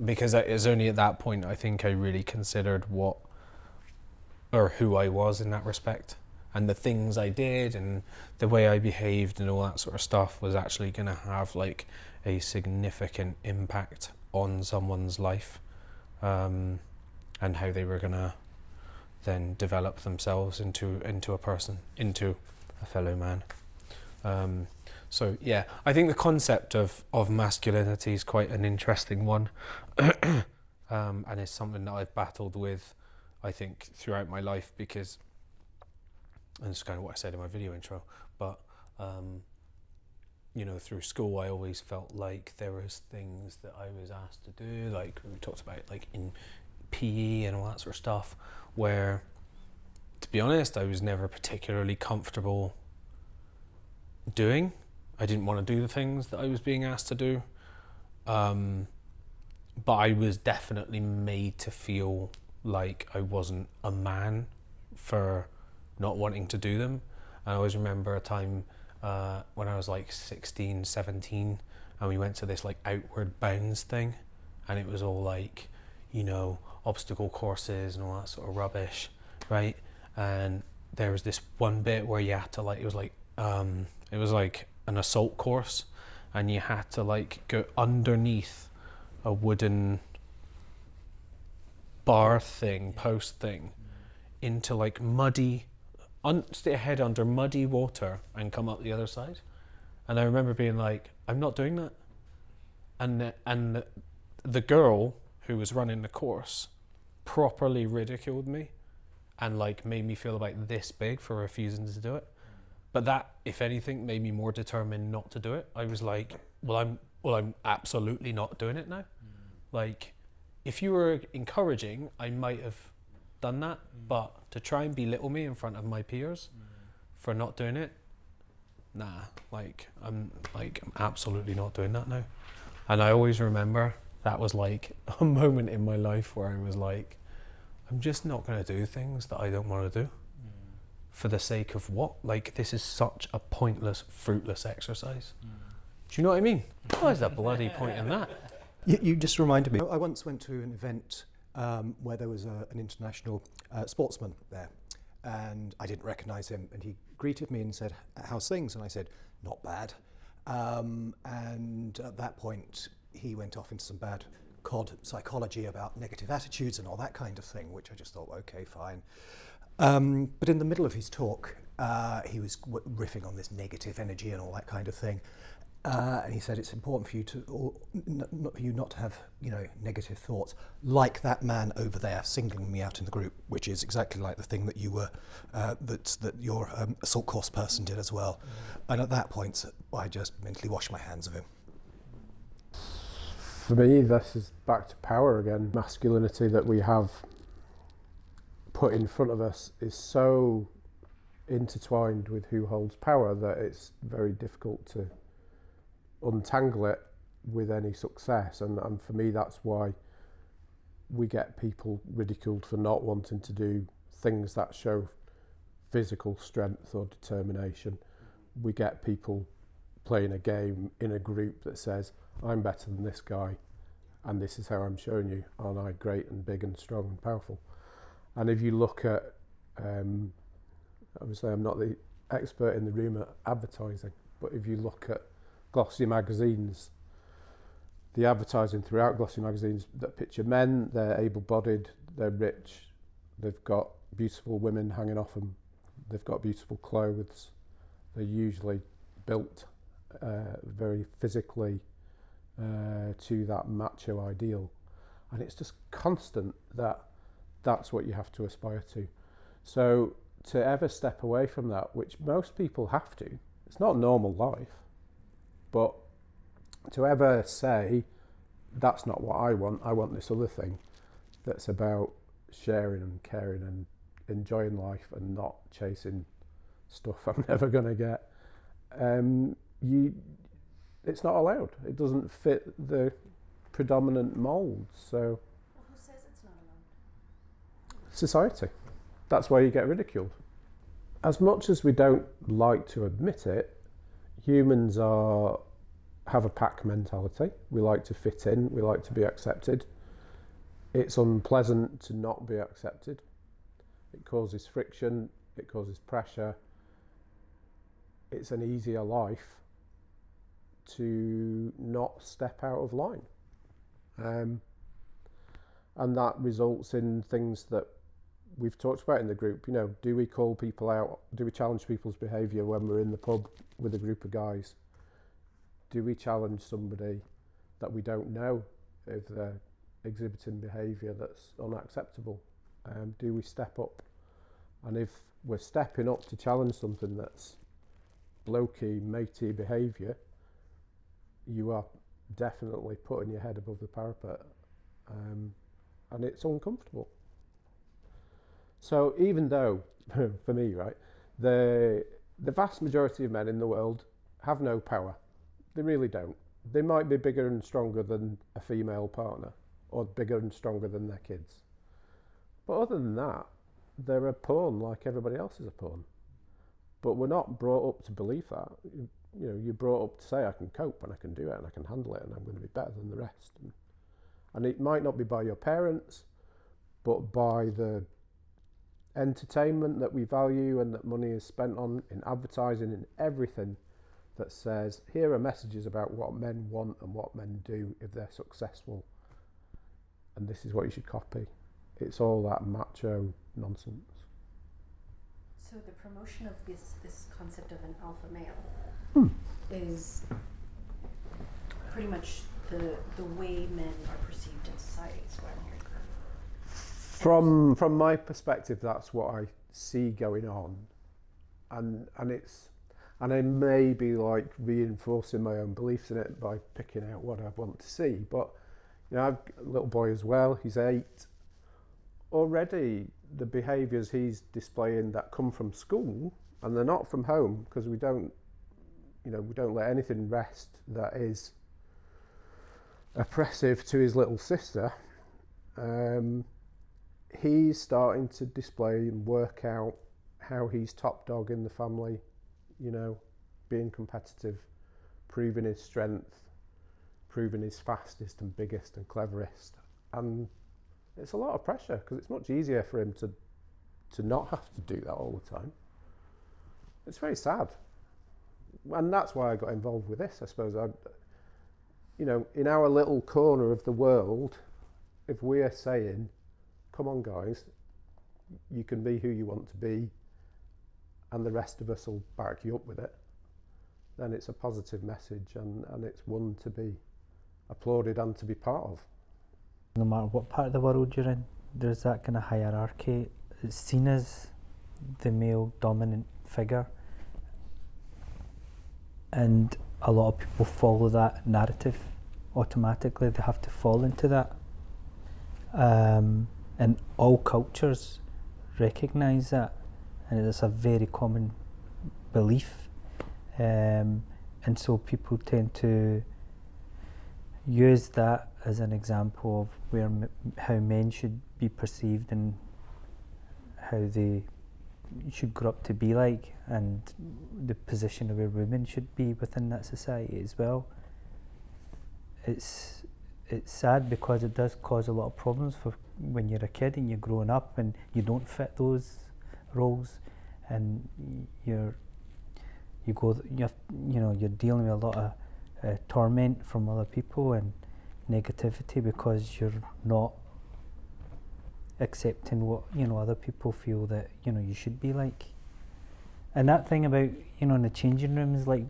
because it was only at that point I think I really considered who I was in that respect, and the things I did and the way I behaved and all that sort of stuff was actually going to have like a significant impact on someone's life, and how they were going to then develop themselves into a person, into a fellow man. I think the concept of masculinity is quite an interesting one, and it's something that I've battled with, I think, throughout my life, because, and it's kind of what I said in my video intro, but through school I always felt like there was things that I was asked to do, like we talked about, like in PE and all that sort of stuff, where, to be honest, I was never particularly comfortable doing. I didn't want to do the things that I was being asked to do, but I was definitely made to feel like I wasn't a man for not wanting to do them. And I always remember a time when I was like 16, 17, and we went to this like Outward Bounds thing, and it was all like, obstacle courses and all that sort of rubbish, right? And there was this one bit where you had to like, it was like an assault course, and you had to like go underneath a wooden bar thing, post thing, into like muddy, stay your head under muddy water and come up the other side. And I remember being like, I'm not doing that. And the girl who was running the course properly ridiculed me and like made me feel about this big for refusing to do it. But that, if anything, made me more determined not to do it. I was like, well, I'm absolutely not doing it now. Like, if you were encouraging, I might have done that, but to try and belittle me in front of my peers for not doing it, nah, I'm absolutely not doing that now. And I always remember that was like a moment in my life where I was like, I'm just not going to do things that I don't want to do. For the sake of what? Like, this is such a pointless, fruitless exercise. Do you know what I mean? What is the bloody point in that? You just reminded me. I once went to an event where there was an international sportsman there, and I didn't recognise him, and he greeted me and said, "How's things?" And I said, "Not bad." And at that point, he went off into some bad COD psychology about negative attitudes and all that kind of thing, which I just thought, okay, fine. But in the middle of his talk, he was riffing on this negative energy and all that kind of thing. And he said it's important for you not to have, negative thoughts, like that man over there singling me out in the group, which is exactly like the thing that you were, that your assault course person did as well. And at that point, I just mentally washed my hands of him. For me, this is back to power again. Masculinity that we have put in front of us is so intertwined with who holds power that it's very difficult to untangle it with any success, and for me that's why we get people ridiculed for not wanting to do things that show physical strength or determination. We get people playing a game in a group that says, I'm better than this guy and this is how I'm showing you, aren't I great and big and strong and powerful. And if you look at obviously I'm not the expert in the room at advertising, but if you look at glossy magazines, the advertising throughout glossy magazines that picture men, they're able-bodied, they're rich, they've got beautiful women hanging off them, they've got beautiful clothes, they're usually built very physically to that macho ideal, and it's just constant that that's what you have to aspire to. So to ever step away from that, which most people have to, it's not normal life, but to ever say, that's not what I want this other thing that's about sharing and caring and enjoying life and not chasing stuff I'm never going to get, it's not allowed. It doesn't fit the predominant mould. So, Well, who says it's not allowed? Society. That's why you get ridiculed. As much as we don't like to admit it, humans have a pack mentality. We like to fit in, we like to be accepted. It's unpleasant to not be accepted. It causes friction, it causes pressure. It's an easier life to not step out of line. And that results in things that we've talked about in the group. Do we call people out? Do we challenge people's behaviour when we're in the pub with a group of guys? Do we challenge somebody that we don't know if they're exhibiting behaviour that's unacceptable? Do we step up? And if we're stepping up to challenge something that's blokey, matey behaviour, you are definitely putting your head above the parapet, and it's uncomfortable. So even though, for me, right, the vast majority of men in the world have no power, they really don't. They might be bigger and stronger than a female partner, or bigger and stronger than their kids. But other than that, they're a pawn like everybody else is a pawn. But we're not brought up to believe that. You're brought up to say, I can cope and I can do it and I can handle it and I'm going to be better than the rest. And it might not be by your parents, but by the entertainment that we value and that money is spent on in advertising and everything that says, here are messages about what men want and what men do if they're successful. And this is what you should copy. It's all that macho nonsense. So the promotion of this concept of an alpha male is pretty much the way men are perceived in society, is what I'm hearing. From my perspective, that's what I see going on, and I may be like reinforcing my own beliefs in it by picking out what I want to see. But You know, I've got a little boy as well, he's 8. Already the behaviours he's displaying that come from school, and they're not from home, because we don't let anything rest that is oppressive to his little sister. He's starting to display and work out how he's top dog in the family, you know, being competitive, proving his strength, proving he's fastest and biggest and cleverest. And it's a lot of pressure, because it's much easier for him to not have to do that all the time. It's very sad. And that's why I got involved with this, I suppose. You know, in our little corner of the world, if we are saying, come on guys, you can be who you want to be, and the rest of us will back you up with it, then it's a positive message, and it's one to be applauded and to be part of. No matter what part of the world you're in, there's that kind of hierarchy. It's seen as the male dominant figure, and a lot of people follow that narrative automatically. They have to fall into that, and all cultures recognise that, and it's a very common belief, and so people tend to use that as an example of where how men should be perceived and how they should grow up to be like, and the position of where women should be within that society as well. It's sad, because it does cause a lot of problems for when you're a kid and you're growing up and you don't fit those roles, and you're dealing with a lot of torment from other people and negativity, because you're not accepting what other people feel that you should be like. And that thing about in the changing rooms, like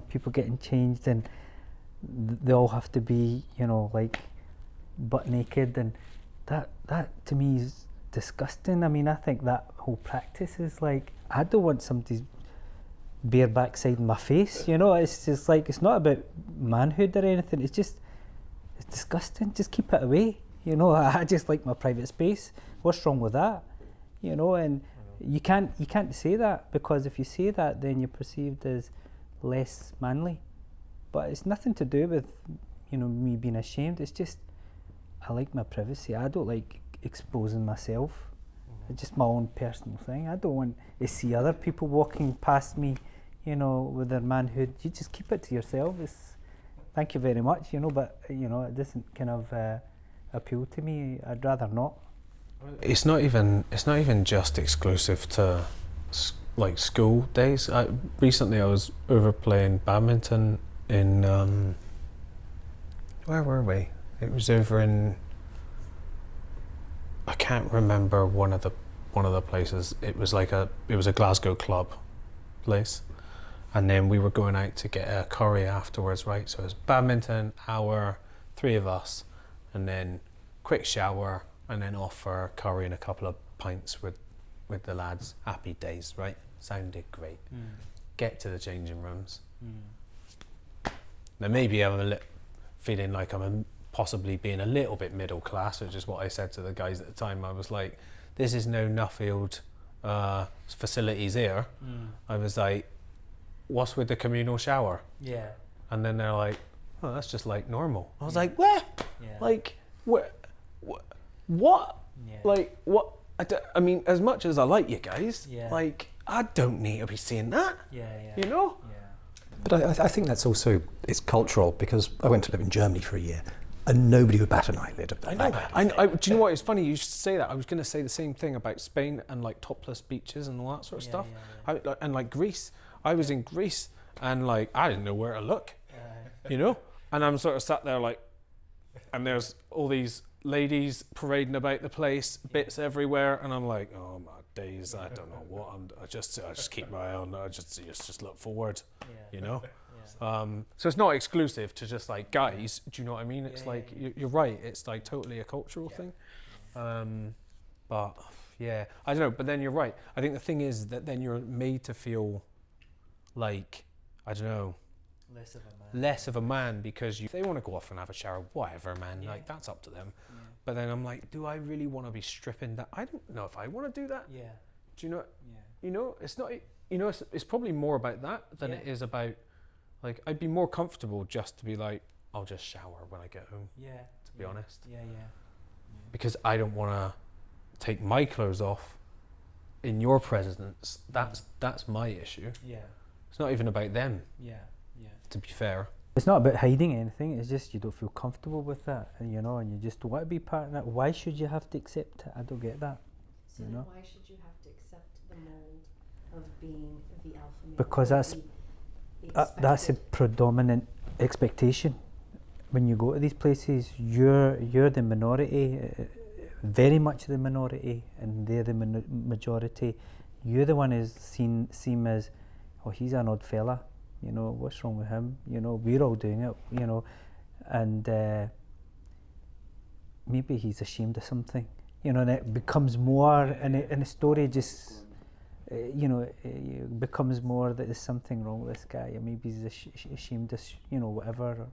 people getting changed and they all have to be like butt naked, and that to me is disgusting. I mean, I think that whole practice is like, I don't want somebody's bare backside in my face. It's just like, it's not about manhood or anything. It's disgusting. Just keep it away. I just like my private space. What's wrong with that? And you can't say that, because if you say that, then you're perceived as less manly. But it's nothing to do with me being ashamed. It's just, I like my privacy. I don't like exposing myself. It's just my own personal thing. I don't want to see other people walking past me, with their manhood. You just keep it to yourself. Thank you very much, but it doesn't kind of appeal to me. I'd rather not. It's not even just exclusive to like school days. Recently I was over playing badminton in where were we? It was over in, I can't remember one of the places. It was a Glasgow club place, and then we were going out to get a curry afterwards, right? So it was badminton, hour, 3 of us, and then quick shower, and then off for curry and a couple of pints with the lads. Happy days, right? Sounded great. Get to the changing rooms. Now maybe I'm feeling like I'm possibly being a little bit middle class, which is what I said to the guys at the time. I was like, this is no Nuffield facilities here. I was like, what's with the communal shower? Yeah. And then they're like, oh, that's just like normal. I was like, what? Yeah. Like, what? Yeah. Like, what? I mean, as much as I like you guys, like, I don't need to be seeing that. Yeah. Yeah. But I think that's also, it's cultural, because I went to live in Germany for a year and nobody would bat an eyelid. I know that. Do you know what? It's funny you should say that. I was going to say the same thing about Spain and like topless beaches and all that sort of stuff. Yeah. And like Greece. I was in Greece and like, I didn't know where to look, And I'm sort of sat there like, and there's all these ladies parading about the place, bits everywhere, and I'm like, oh my days, I don't know what I just keep my eye on. I just look forward, So it's not exclusive to just like guys. Do you know what I mean? It's like you're right. It's like totally a cultural thing. But yeah, I don't know. But then you're right. I think the thing is that then you're made to feel like, I don't know, less of a man because if they want to go off and have a shower, whatever, man, Yeah. like that's up to them. But then I'm like, do I really want to be stripping that? I don't know if I want to do that. Yeah. Do you know? Yeah. You know, it's not. You know, it's probably more about that than it is about. Like, I'd be more comfortable just to be like, I'll just shower when I get home. Yeah. To be honest. Yeah. Yeah. Because I don't want to take my clothes off in your presence. That's my issue. Yeah. It's not even about them. Yeah. Yeah. To be fair. It's not about hiding anything, it's just you don't feel comfortable with that, and you know, and you just want to be part of that. Why should you have to accept it? I don't get that. So You then know? why should you have to accept the mold of being the alpha male? Because or that's the that's a expected- predominant expectation. When you go to these places, you're the minority, very much the minority, and they're the majority. You're the one who's seen as, oh, he's an odd fella. You know, what's wrong with him? You know, we're all doing it, you know, and maybe he's ashamed of something, you know, and it becomes more, and the story just, you know, it becomes more that there's something wrong with this guy, or maybe he's ashamed of, you know, whatever, or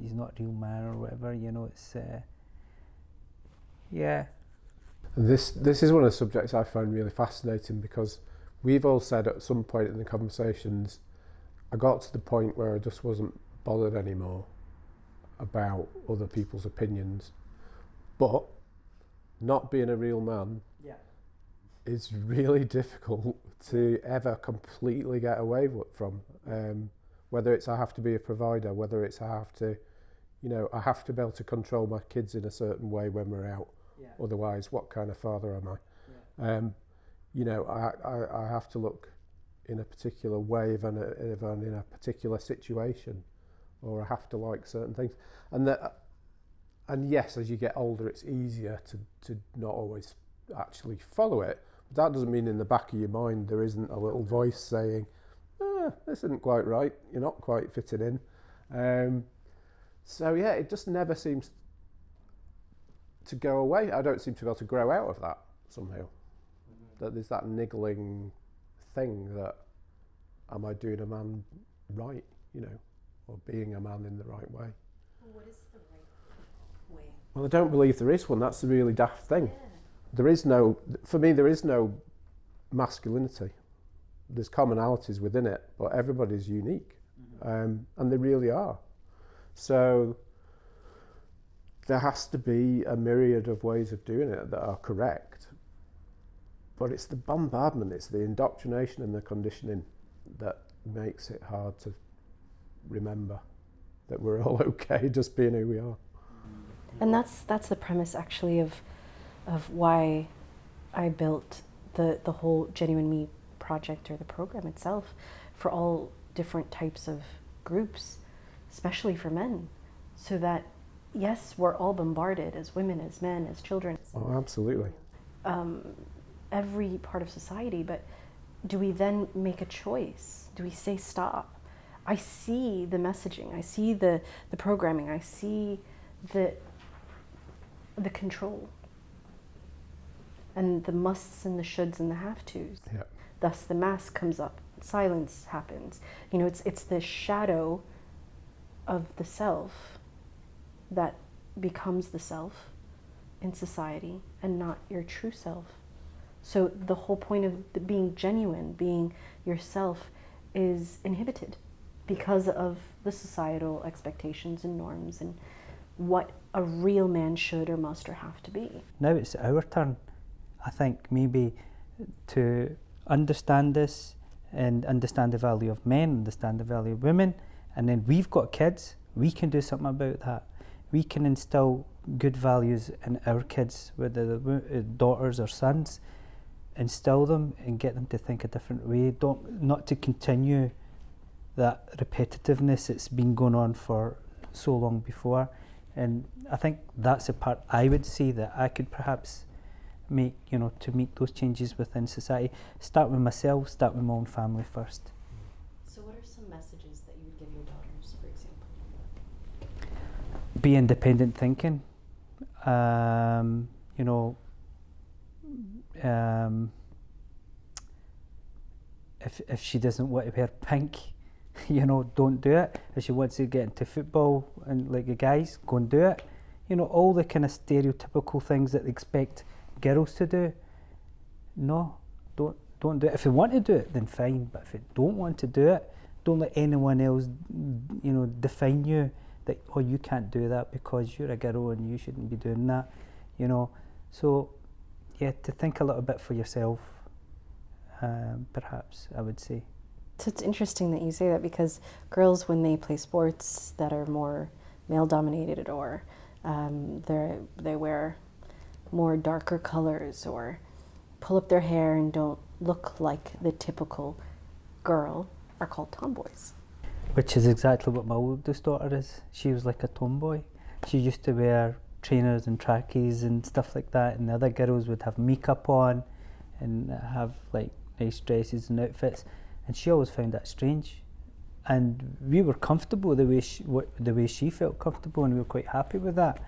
he's not a real man or whatever, you know, it's, yeah. And this is one of the subjects I find really fascinating, because we've all said at some point in the conversations, I got to the point where I just wasn't bothered anymore about other people's opinions. But not being a real man is really difficult to ever completely get away from. Whether it's I have to be a provider, whether it's I have to, you know, I have to be able to control my kids in a certain way when we're out. Otherwise, what kind of father am I? You know, I have to look in a particular way if I'm in a particular situation, or I have to like certain things. And yes, as you get older, it's easier to not always actually follow it. But that doesn't mean in the back of your mind there isn't a little voice saying, this isn't quite right, you're not quite fitting in. So yeah, it just never seems to go away. I don't seem to be able to grow out of that somehow. That there's that niggling thing that, am I doing a man right, you know, or being a man in the right way? What is the right way? Well, I don't believe there is one. That's the really daft thing. There is no, for me, there is no masculinity. There's commonalities within it, but everybody's unique, and they really are. So there has to be a myriad of ways of doing it that are correct. But it's the bombardment, it's the indoctrination and the conditioning that makes it hard to remember that we're all okay just being who we are. And that's the premise actually of why I built the whole Genuine Me project, or the program itself, for all different types of groups, especially for men, so that yes, we're all bombarded as women, as men, as children. Oh, absolutely. Every part of society, but do we then make a choice? Do we say stop? I see the messaging, I see the programming, I see the control, and the musts and the shoulds and the have-tos. Yeah. Thus the mask comes up, silence happens. You know, it's the shadow of the self that becomes the self in society, and not your true self. So the whole point of being genuine, being yourself, is inhibited because of the societal expectations and norms and what a real man should or must or have to be. Now it's our turn, I think, maybe to understand this and understand the value of men, understand the value of women, and then we've got kids, we can do something about that. We can instill good values in our kids, whether they're daughters or sons, instill them and get them to think a different way, not to continue that repetitiveness that's been going on for so long before. And I think that's a part I would see that I could perhaps make, you know, to make those changes within society. Start with myself, start with my own family first. So what are some messages that you would give your daughters, for example? Be independent thinking, you know, if she doesn't want to wear pink, you know, don't do it. If she wants to get into football and like the guys, go and do it. You know, all the kind of stereotypical things that they expect girls to do. No, don't do it. If you want to do it, then fine. But if you don't want to do it, don't let anyone else, you know, define you that, oh, you can't do that because you're a girl and you shouldn't be doing that, you know. So, yeah, to think a little bit for yourself, perhaps, I would say. So it's interesting that you say that, because girls, when they play sports that are more male-dominated, or they wear more darker colors or pull up their hair and don't look like the typical girl, are called tomboys. Which is exactly what my oldest daughter is. She was like a tomboy. She used to wear trainers and trackies and stuff like that, and the other girls would have makeup on and have like nice dresses and outfits, and she always found that strange. And we were comfortable the way she felt comfortable, and we were quite happy with that.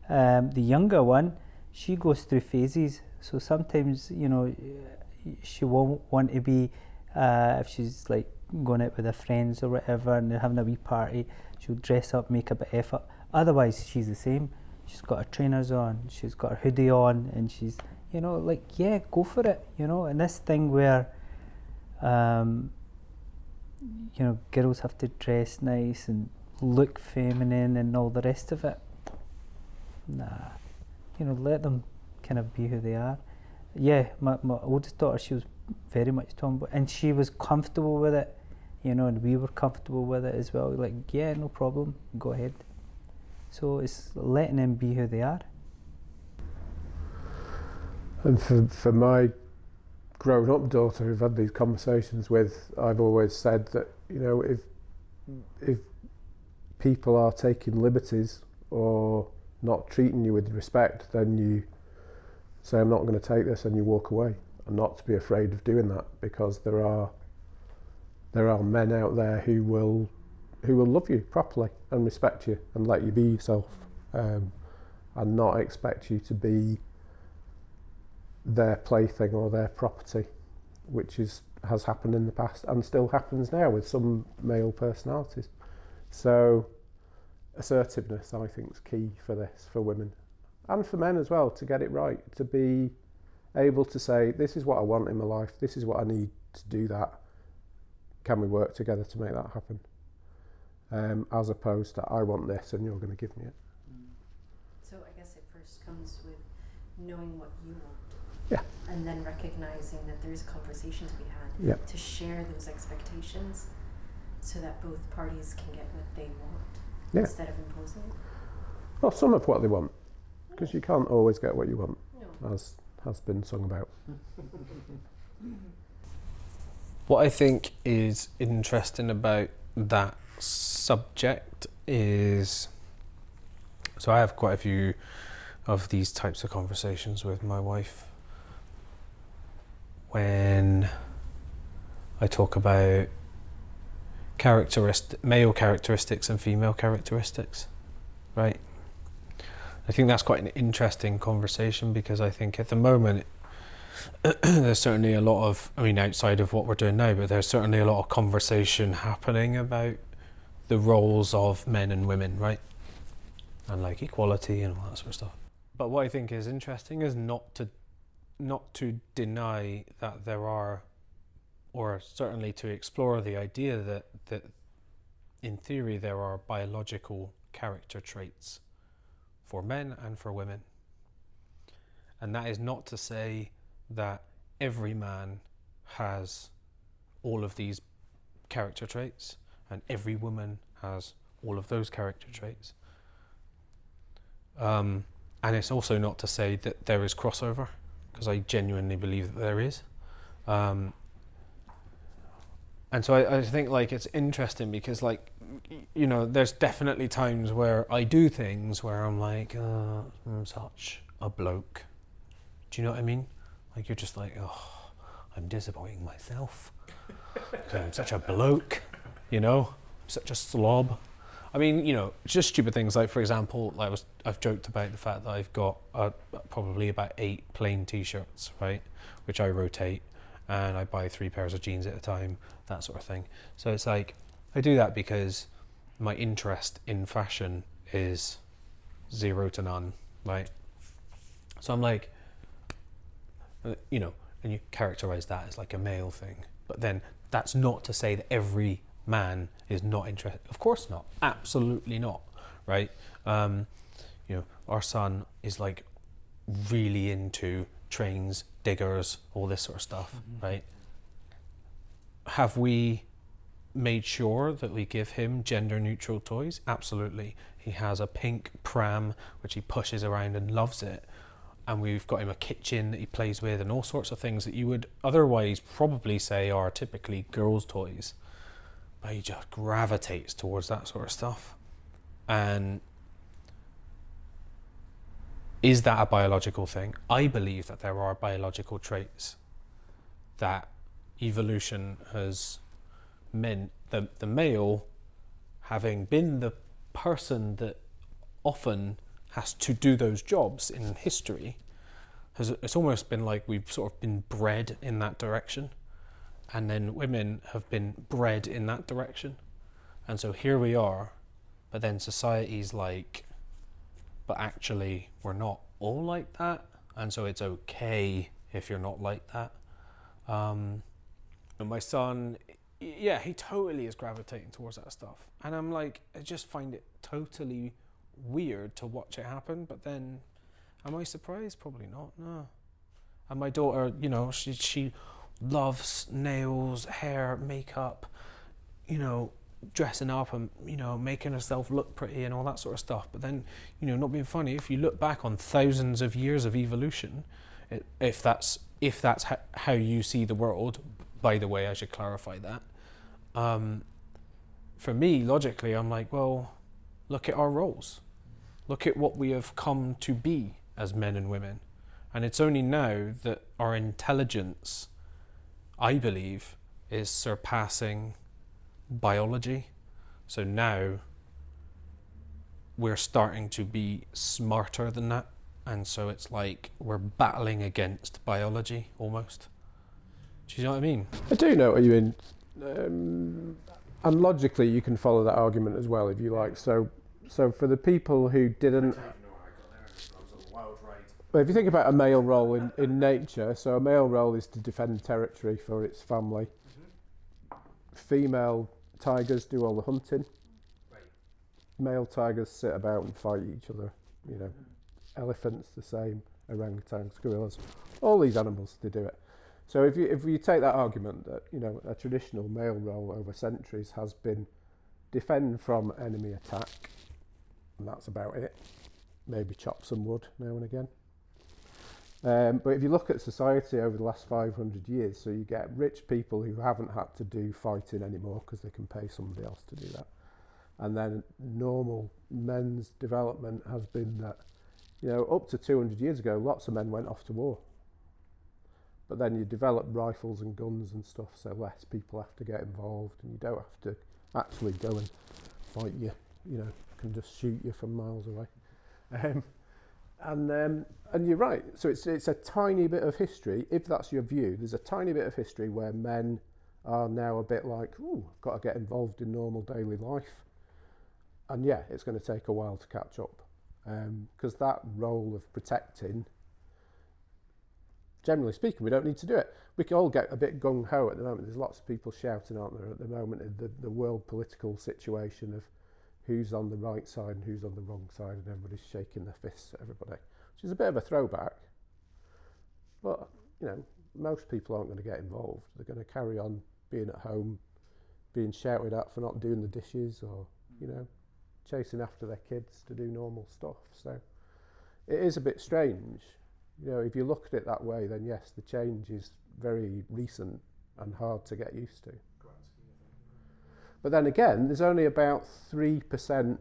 The younger one, she goes through phases, so sometimes, you know, she won't want to be, if she's like going out with her friends or whatever and they're having a wee party, she'll dress up, make a bit of effort. Otherwise, she's the same. She's got her trainers on, she's got her hoodie on, and she's, you know, like, yeah, go for it, you know. And this thing where, you know, girls have to dress nice and look feminine and all the rest of it. Nah, you know, let them kind of be who they are. Yeah, my oldest daughter, she was very much tomboy, and she was comfortable with it, you know, and we were comfortable with it as well. Like, yeah, no problem, go ahead. So it's letting them be who they are. And for my grown-up daughter who've had these conversations with, I've always said that, you know, if people are taking liberties or not treating you with respect, then you say, I'm not going to take this, and you walk away, and not to be afraid of doing that, because there are men out there who will love you properly and respect you and let you be yourself, and not expect you to be their plaything or their property, which has happened in the past and still happens now with some male personalities. So assertiveness, I think, is key for this, for women and for men as well, to get it right, to be able to say, this is what I want in my life, this is what I need to do that, can we work together to make that happen, as opposed to, I want this and you're going to give me it. So I guess it first comes with knowing what you want. Yeah. And then recognizing that there's a conversation to be had, Yeah. to share those expectations so that both parties can get what they want, Yeah. instead of imposing it. Well, some of what they want, because you can't always get what you want, No. as has been sung about. What I think is interesting about that subject is, so I have quite a few of these types of conversations with my wife when I talk about male characteristics and female characteristics, right? I think that's quite an interesting conversation, because I think at the moment there's certainly a lot of, I mean, outside of what we're doing now, but there's certainly a lot of conversation happening about the roles of men and women, right? And like equality and all that sort of stuff. But what I think is interesting is not to deny that there are, or certainly to explore the idea that in theory there are biological character traits for men and for women. And that is not to say that every man has all of these character traits and every woman has all of those character traits. And it's also not to say that there is crossover, because I genuinely believe that there is. And so I think, like, it's interesting because, like, you know, there's definitely times where I do things where I'm like, I'm such a bloke. Do you know what I mean? Like, you're just like, oh, I'm disappointing myself. I'm such a bloke, you know, such a slob. I mean, you know, just stupid things like, for example, I've joked about the fact that I've got probably about 8 plain t-shirts, right, which I rotate, and I buy 3 pairs of jeans at a time, that sort of thing. So it's like, I do that because my interest in fashion is 0 to none, right? So I'm like, you know, and you characterize that as like a male thing, but then that's not to say that every man is not interested. Of course not, absolutely not, right? You know, our son is like really into trains, diggers, all this sort of stuff, right? Have we made sure that we give him gender neutral toys? Absolutely. He has a pink pram which he pushes around and loves it, and we've got him a kitchen that he plays with and all sorts of things that you would otherwise probably say are typically girls' toys, but he just gravitates towards that sort of stuff. And is that a biological thing? I believe that there are biological traits that evolution has meant the male, having been the person that often has to do those jobs in history, it's almost been like we've sort of been bred in that direction, and then women have been bred in that direction, and so here we are, but then society's like, but actually we're not all like that, and so it's okay if you're not like that. And my son, yeah, he totally is gravitating towards that stuff, and I'm like, I just find it totally weird to watch it happen. But then, am I surprised? Probably not, no. And my daughter, you know, she loves nails, hair, makeup, you know, dressing up and, you know, making herself look pretty and all that sort of stuff. But then, you know, not being funny, if you look back on thousands of years of evolution, if that's how you see the world, by the way, I should clarify that. For me, logically, I'm like, well, look at our roles. Look at what we have come to be as men and women. And it's only now that our intelligence, I believe, is surpassing biology. So now we're starting to be smarter than that. And so it's like we're battling against biology almost. Do you know what I mean? I do know what you mean. And logically, you can follow that argument as well if you like. So for the people who didn't... Well, if you think about a male role in nature, so a male role is to defend territory for its family. Female tigers do all the hunting. Male tigers sit about and fight each other. You know, elephants the same, orangutans, gorillas, all these animals, they do it. So if you take that argument that, you know, a traditional male role over centuries has been defend from enemy attack, and that's about it. Maybe chop some wood now and again. But if you look at society over the last 500 years, so you get rich people who haven't had to do fighting anymore because they can pay somebody else to do that. And then normal men's development has been that, you know, up to 200 years ago, lots of men went off to war. But then you develop rifles and guns and stuff, so less people have to get involved, and you don't have to actually go and fight you know, can just shoot you from miles away. And you're right, so it's a tiny bit of history. If that's your view, there's a tiny bit of history where men are now a bit like, ooh, I've got to get involved in normal daily life. And yeah, it's going to take a while to catch up. Because that role of protecting, generally speaking, we don't need to do it. We can all get a bit gung-ho at the moment. There's lots of people shouting, aren't there, at the moment, in the world political situation of who's on the right side and who's on the wrong side, and everybody's shaking their fists at everybody, which is a bit of a throwback. But, you know, most people aren't going to get involved. They're going to carry on being at home, being shouted at for not doing the dishes, or, you know, chasing after their kids to do normal stuff. So it is a bit strange. You know, if you look at it that way, then yes, the change is very recent and hard to get used to. But then again, there's only about 3%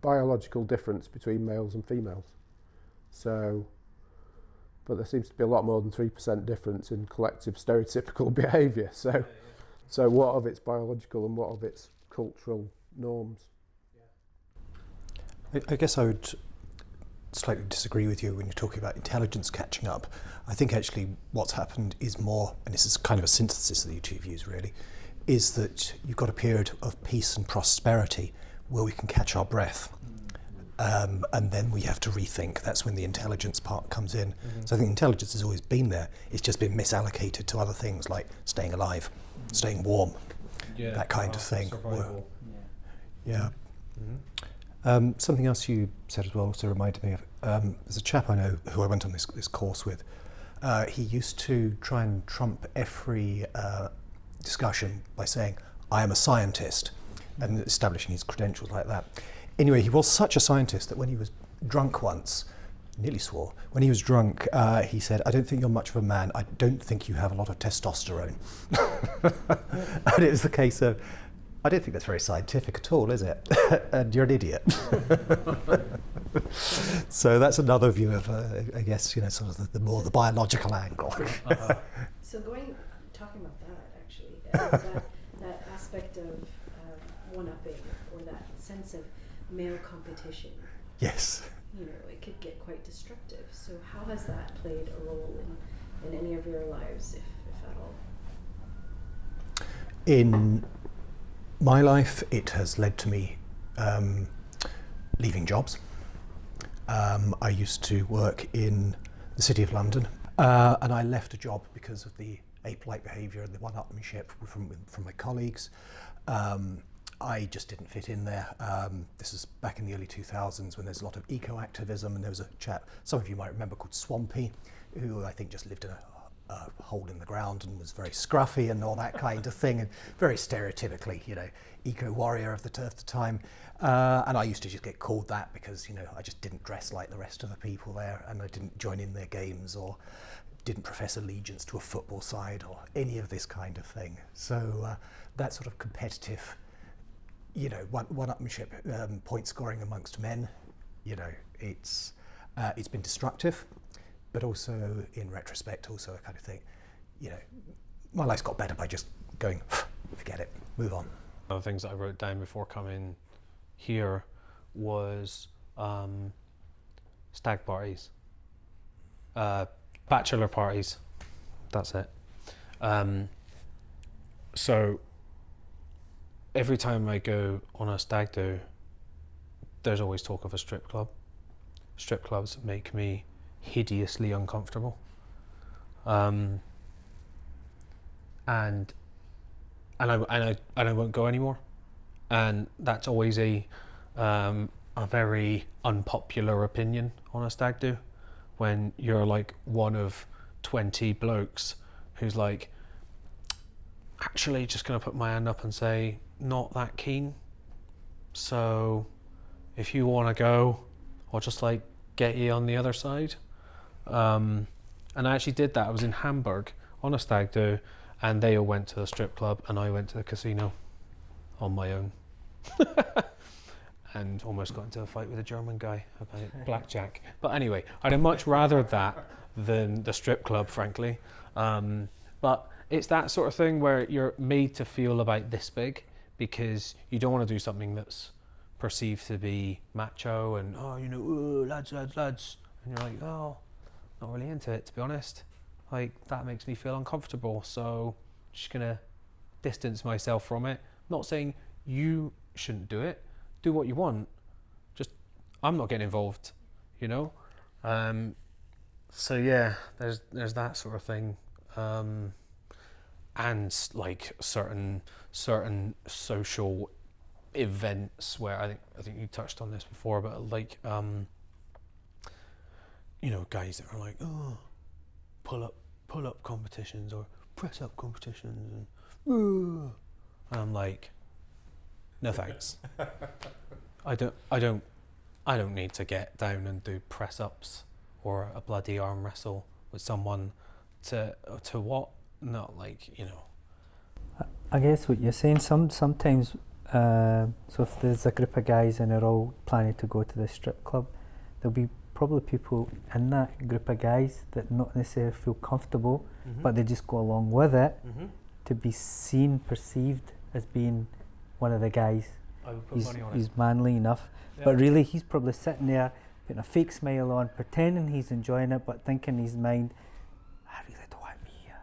biological difference between males and females. So, but there seems to be a lot more than 3% difference in collective stereotypical behaviour. So what of it's biological and what of it's cultural norms? I guess I would slightly disagree with you when you're talking about intelligence catching up. I think actually what's happened is more, and this is kind of a synthesis of the two views really, is that you've got a period of peace and prosperity where we can catch our breath. And then we have to rethink. That's when the intelligence part comes in. So I think intelligence has always been there. It's just been misallocated to other things like staying alive, staying warm, that kind of thing. Survival. Yeah. Something else you said as well also reminded me of. There's a chap I know who I went on this course with. He used to try and trump every discussion by saying, I am a scientist, and establishing his credentials like that. Anyway, he was such a scientist that when he was drunk once, nearly swore, when he was drunk, he said, I don't think you're much of a man. I don't think you have a lot of testosterone. And it was the case of, I don't think that's very scientific at all, is it? And you're an idiot. So that's another view of, I guess, sort of the more the biological angle. So talking about that actually, that aspect of one-upping, or that sense of male competition. Yes. It could get quite destructive. So how has that played a role in any of your lives, if at all? In my life, it has led to me leaving jobs. I used to work in the City of London, and I left a job because of the ape-like behaviour and the one-upmanship from my colleagues. I just didn't fit in there. This was back in the early 2000s when there's a lot of eco-activism, and there was a chap, some of you might remember, called Swampy, who I think just lived in a hole in the ground and was very scruffy and all that kind of thing, and very stereotypically, eco-warrior of the time. And I used to just get called that because, I just didn't dress like the rest of the people there, and I didn't join in their games or didn't profess allegiance to a football side or any of this kind of thing. So that sort of competitive, one-upmanship, point scoring amongst men, it's been destructive, but also in retrospect, also I kind of think, my life's got better by just going, forget it, move on. One of the things that I wrote down before coming here was stag parties, bachelor parties, that's it. So every time I go on a stag do, there's always talk of a strip club. Strip clubs make me hideously uncomfortable. And I won't go anymore. And that's always a very unpopular opinion on a stag do, when you're like one of 20 blokes who's like, actually just gonna put my hand up and say, not that keen. So if you wanna go, I'll just like get you on the other side. And I actually did that. I was in Hamburg on a stag do, and they all went to the strip club and I went to the casino on my own. And almost got into a fight with a German guy about blackjack. But anyway, I'd much rather that than the strip club, frankly. But it's that sort of thing where you're made to feel about this big because you don't want to do something that's perceived to be macho and, lads. And you're like, oh, not really into it, to be honest. Like, that makes me feel uncomfortable, so I'm just gonna distance myself from it. I'm not saying you shouldn't do it. Do what you want. Just, I'm not getting involved, So yeah, there's that sort of thing. And like certain social events where I think you touched on this before, but like guys that are like, oh, pull up competitions or press up competitions, and I'm like, no thanks. I don't need to get down and do press ups or a bloody arm wrestle with someone to what? Not like, I guess what you're saying, sometimes, so if there's a group of guys and they're all planning to go to the strip club, there'll be probably people in that group of guys that not necessarily feel comfortable, but they just go along with it to be seen, perceived as being one of the guys. I would put money on it. He's manly enough, but really he's probably sitting there putting a fake smile on, pretending he's enjoying it, but thinking in his mind, I really don't want to be here.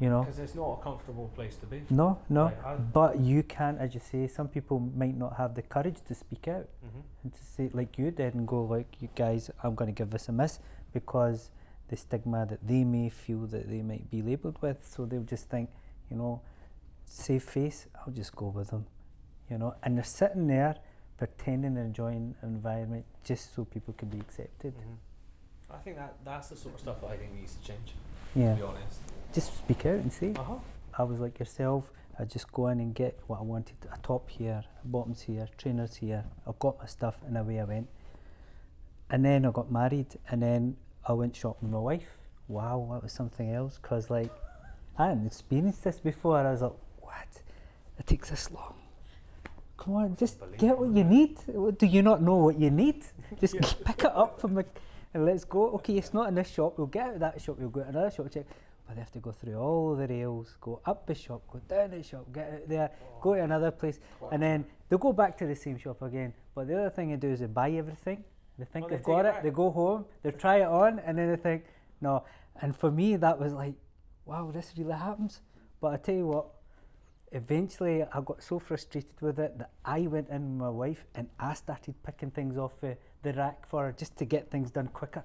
you know. Because it's not a comfortable place to be. No, Like, but you can, as you say, some people might not have the courage to speak out and to say, like you did, and go like, you guys, I'm going to give this a miss, because the stigma that they may feel that they might be labelled with, so they'll just think, you know, save face, I'll just go with them, you know, and they're sitting there pretending they're enjoying an environment just so people can be accepted. I think that's the sort of stuff that I think needs to change, Yeah, to be honest. just speak out and say, Uh-huh. I was like yourself, I just go in and get what I wanted, a top here, a bottoms here, trainers here, I've got my stuff, and away I went. And then I got married, and then I went shopping with my wife. Wow, that was something else, because like, I hadn't experienced this before. I was like, what? It takes this long? Come on, just get what you need. Do you not know what you need? Just pick it up from the, and let's go. Okay, it's not in this shop, we'll get out of that shop, we'll go to another shop, check. But they have to go through all the rails, go up the shop, go down the shop, get out there, go to another place, and then they'll go back to the same shop again. But the other thing they do is they buy everything. They think they've got it, they go home, they try it on, and then they think, no. And for me, that was like, wow, this really happens. But I tell you what, eventually I got so frustrated with it that I went in with my wife and I started picking things off the rack for her just to get things done quicker.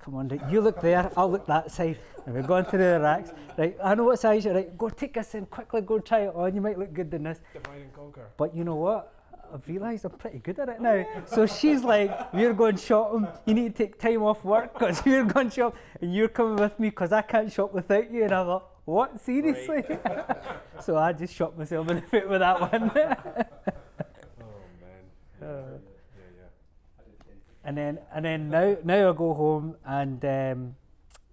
Come on, right, you look there, I'll look that side. And we're going through the racks. Right, I know what size you're, right, go take this in quickly, go try it on, you might look good in this. Divide and conquer. But you know what? I've realised I'm pretty good at it now. So she's like, we're going shopping, you need to take time off work because we're going shopping, and you're coming with me because I can't shop without you. And I thought, what, seriously? Right. So I just shot myself in the foot with that one. Oh man. Yeah. And then now I go home, and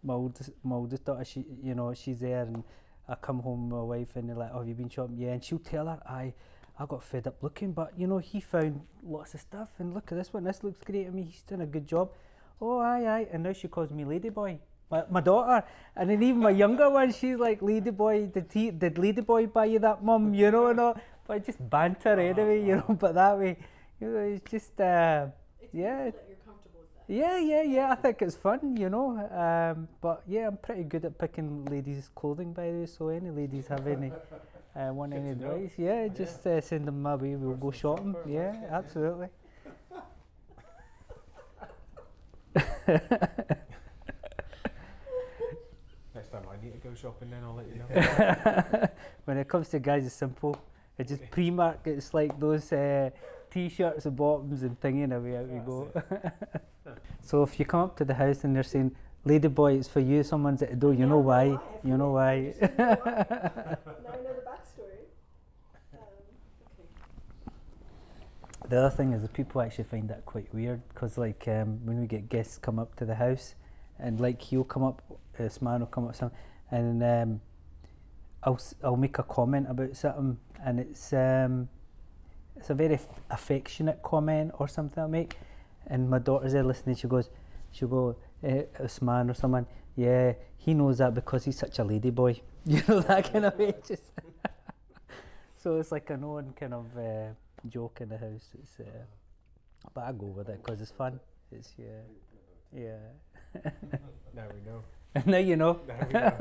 my oldest daughter, she's there, and I come home with my wife, and they're like, oh, have you been shopping? Yeah. And she'll tell her, I got fed up looking, but he found lots of stuff, and look at this one, this looks great. I mean, he's done a good job. Oh, aye. And now she calls me Ladyboy, my daughter. And then even my younger one, she's like, Ladyboy, did Ladyboy buy you that, Mum? You know, and all. But just banter anyway, but that way, it's just, yeah. That you're comfortable with that. Yeah, I think it's fun, but yeah, I'm pretty good at picking ladies' clothing, by the way, so any ladies have any... want any advice? Yeah, just send them my way, we'll go shopping. Yeah, absolutely. Next time I need to go shopping, then I'll let you know. When it comes to guys, it's simple. It's just pre-mark, it's like those t-shirts and bottoms and thingy, and away out we go. So if you come up to the house and they're saying, Ladyboy, it's for you, someone's at the door, you know why. Now I know the backstory. The other thing is that people actually find that quite weird, because like when we get guests come up to the house, and like he'll come up, this man will come up and I'll make a comment about something, and it's a very affectionate comment or something I make, and my daughter's there listening. She'll go, this man or someone, yeah, he knows that because he's such a ladyboy, that kind of way. Just so it's like an own kind of joke in the house. It's but I go with it because it's fun. It's yeah. Now we know. Now you know. Now we know.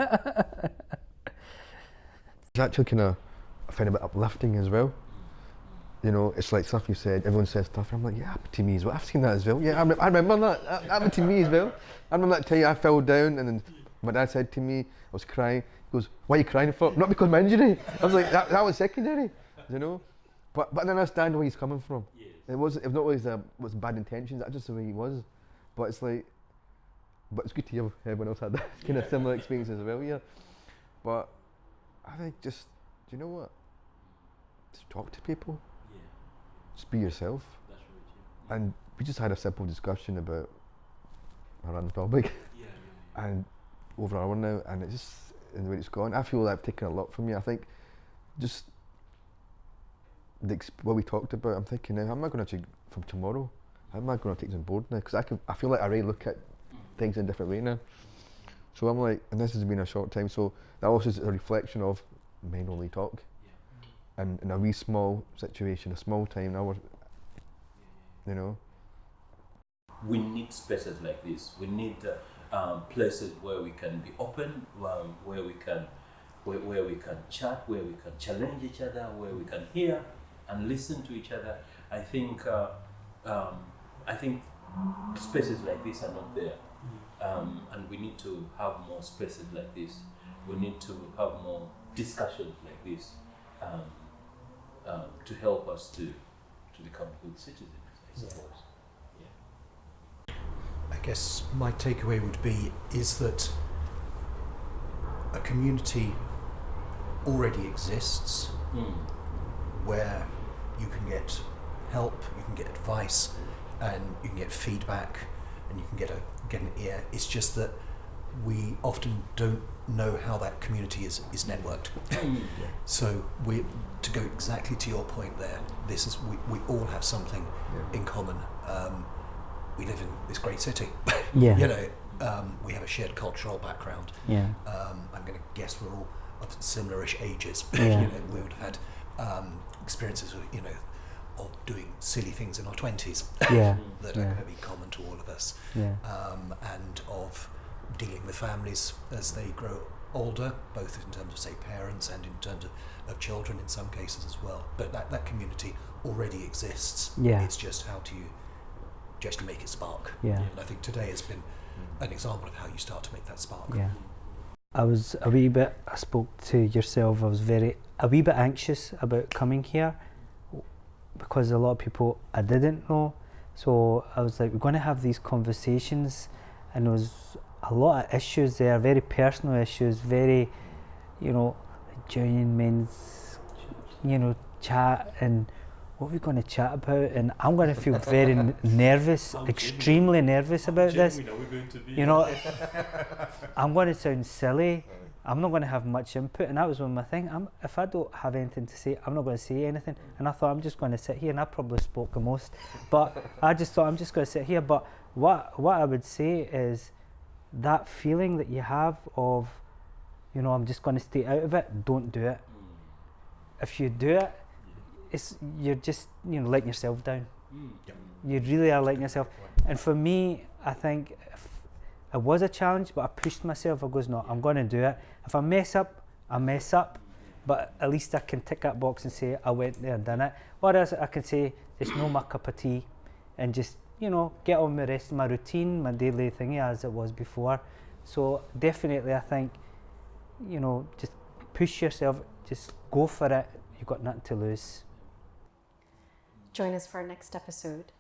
It's actually kind of, I find a bit uplifting as well. It's like stuff you said, everyone says stuff, and I'm like, yeah, happened to me as well. I've seen that as well. Yeah, I remember that. Happened to me as well. I remember that time I fell down, and then my dad said to me, I was crying. He goes, why are you crying for? Not because of my injury. I was like, that was secondary, But I understand where he's coming from. Yes. It not always was bad intentions, that's just the way he was. But it's like, but it's good to hear everyone else had that kind of similar experience as well, yeah. But I think just, do you know what? Just talk to people. Yeah. Just be yourself. That's right. And we just had a simple discussion about a random topic, Yeah. and over an hour now, and it's just, and the way it's gone, I feel like I've taken a lot from you. I think just what we talked about, I'm thinking now, how am I going to take from tomorrow? How am I going to take this on board now? Because I feel like I really look at things in a different way now. So I'm like, and this has been a short time, so that also is a reflection of men only talk. Yeah. And in a wee small situation, a small time, now We need spaces like this. We need places where we can be open, where where we can chat, where we can challenge each other, where we can hear and listen to each other. I think spaces like this are not there, and we need to have more spaces like this. We need to have more discussions like this to help us to become good citizens, I suppose. I guess my takeaway would be is that a community already exists where you can get help, you can get advice, and you can get feedback, and you can get an ear. It's just that we often don't know how that community is networked. So to go exactly to your point there, this is we all have something in common. We live in this great city. Yeah. You know, we have a shared cultural background. Yeah. I'm going to guess we're all of similar-ish ages. Yeah. You know, we would have had experiences of, you know, of doing silly things in our 20s Yeah. that are going to be common to all of us, Yeah. and of dealing with families as they grow older, both in terms of, say, parents and in terms of children in some cases as well. But that community already exists. Yeah. It's just how do you just make it spark. Yeah. And I think today has been an example of how you start to make that spark. Yeah. I spoke to yourself, I was a wee bit anxious about coming here because a lot of people I didn't know. So I was like, we're going to have these conversations, and there was a lot of issues there, very personal issues, very, you know, genuine men's, you know, chat, and what are we going to chat about? And I'm going to feel very nervous, extremely nervous about this. You know, I'm going to sound silly. I'm not going to have much input, and that was one of my things. If I don't have anything to say, I'm not going to say anything. And I thought I'm just going to sit here, and I probably spoke the most. But I just thought I'm just going to sit here. But what I would say is that feeling that you have of, you know, I'm just going to stay out of it. Don't do it. If you do it, you're just, you know, letting yourself down. You really are letting yourself. And for me, I think it was a challenge, but I pushed myself. I goes, no, I'm going to do it. If I mess up, I mess up. But at least I can tick that box and say I went there and done it. Or else I can say it's no my cup of tea, and just, you know, get on with the rest of my routine, my daily thingy as it was before. So definitely, I think, you know, just push yourself, just go for it. You've got nothing to lose. Join us for our next episode.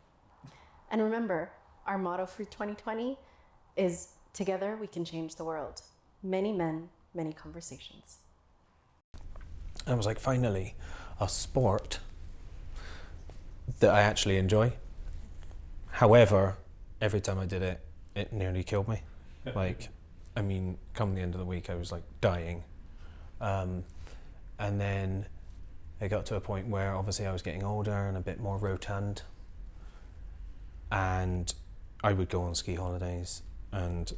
And remember, our motto for 2020 is together we can change the world. Many men, many conversations. I was like, finally, a sport that I actually enjoy. However, every time I did it, it nearly killed me. Like, I mean, come the end of the week, I was like dying. And then it got to a point where obviously I was getting older and a bit more rotund. And I would go on ski holidays and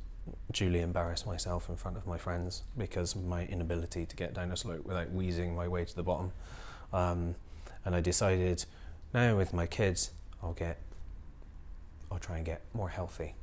duly embarrass myself in front of my friends because of my inability to get down a slope without wheezing my way to the bottom. And I decided now with my kids, I'll try and get more healthy.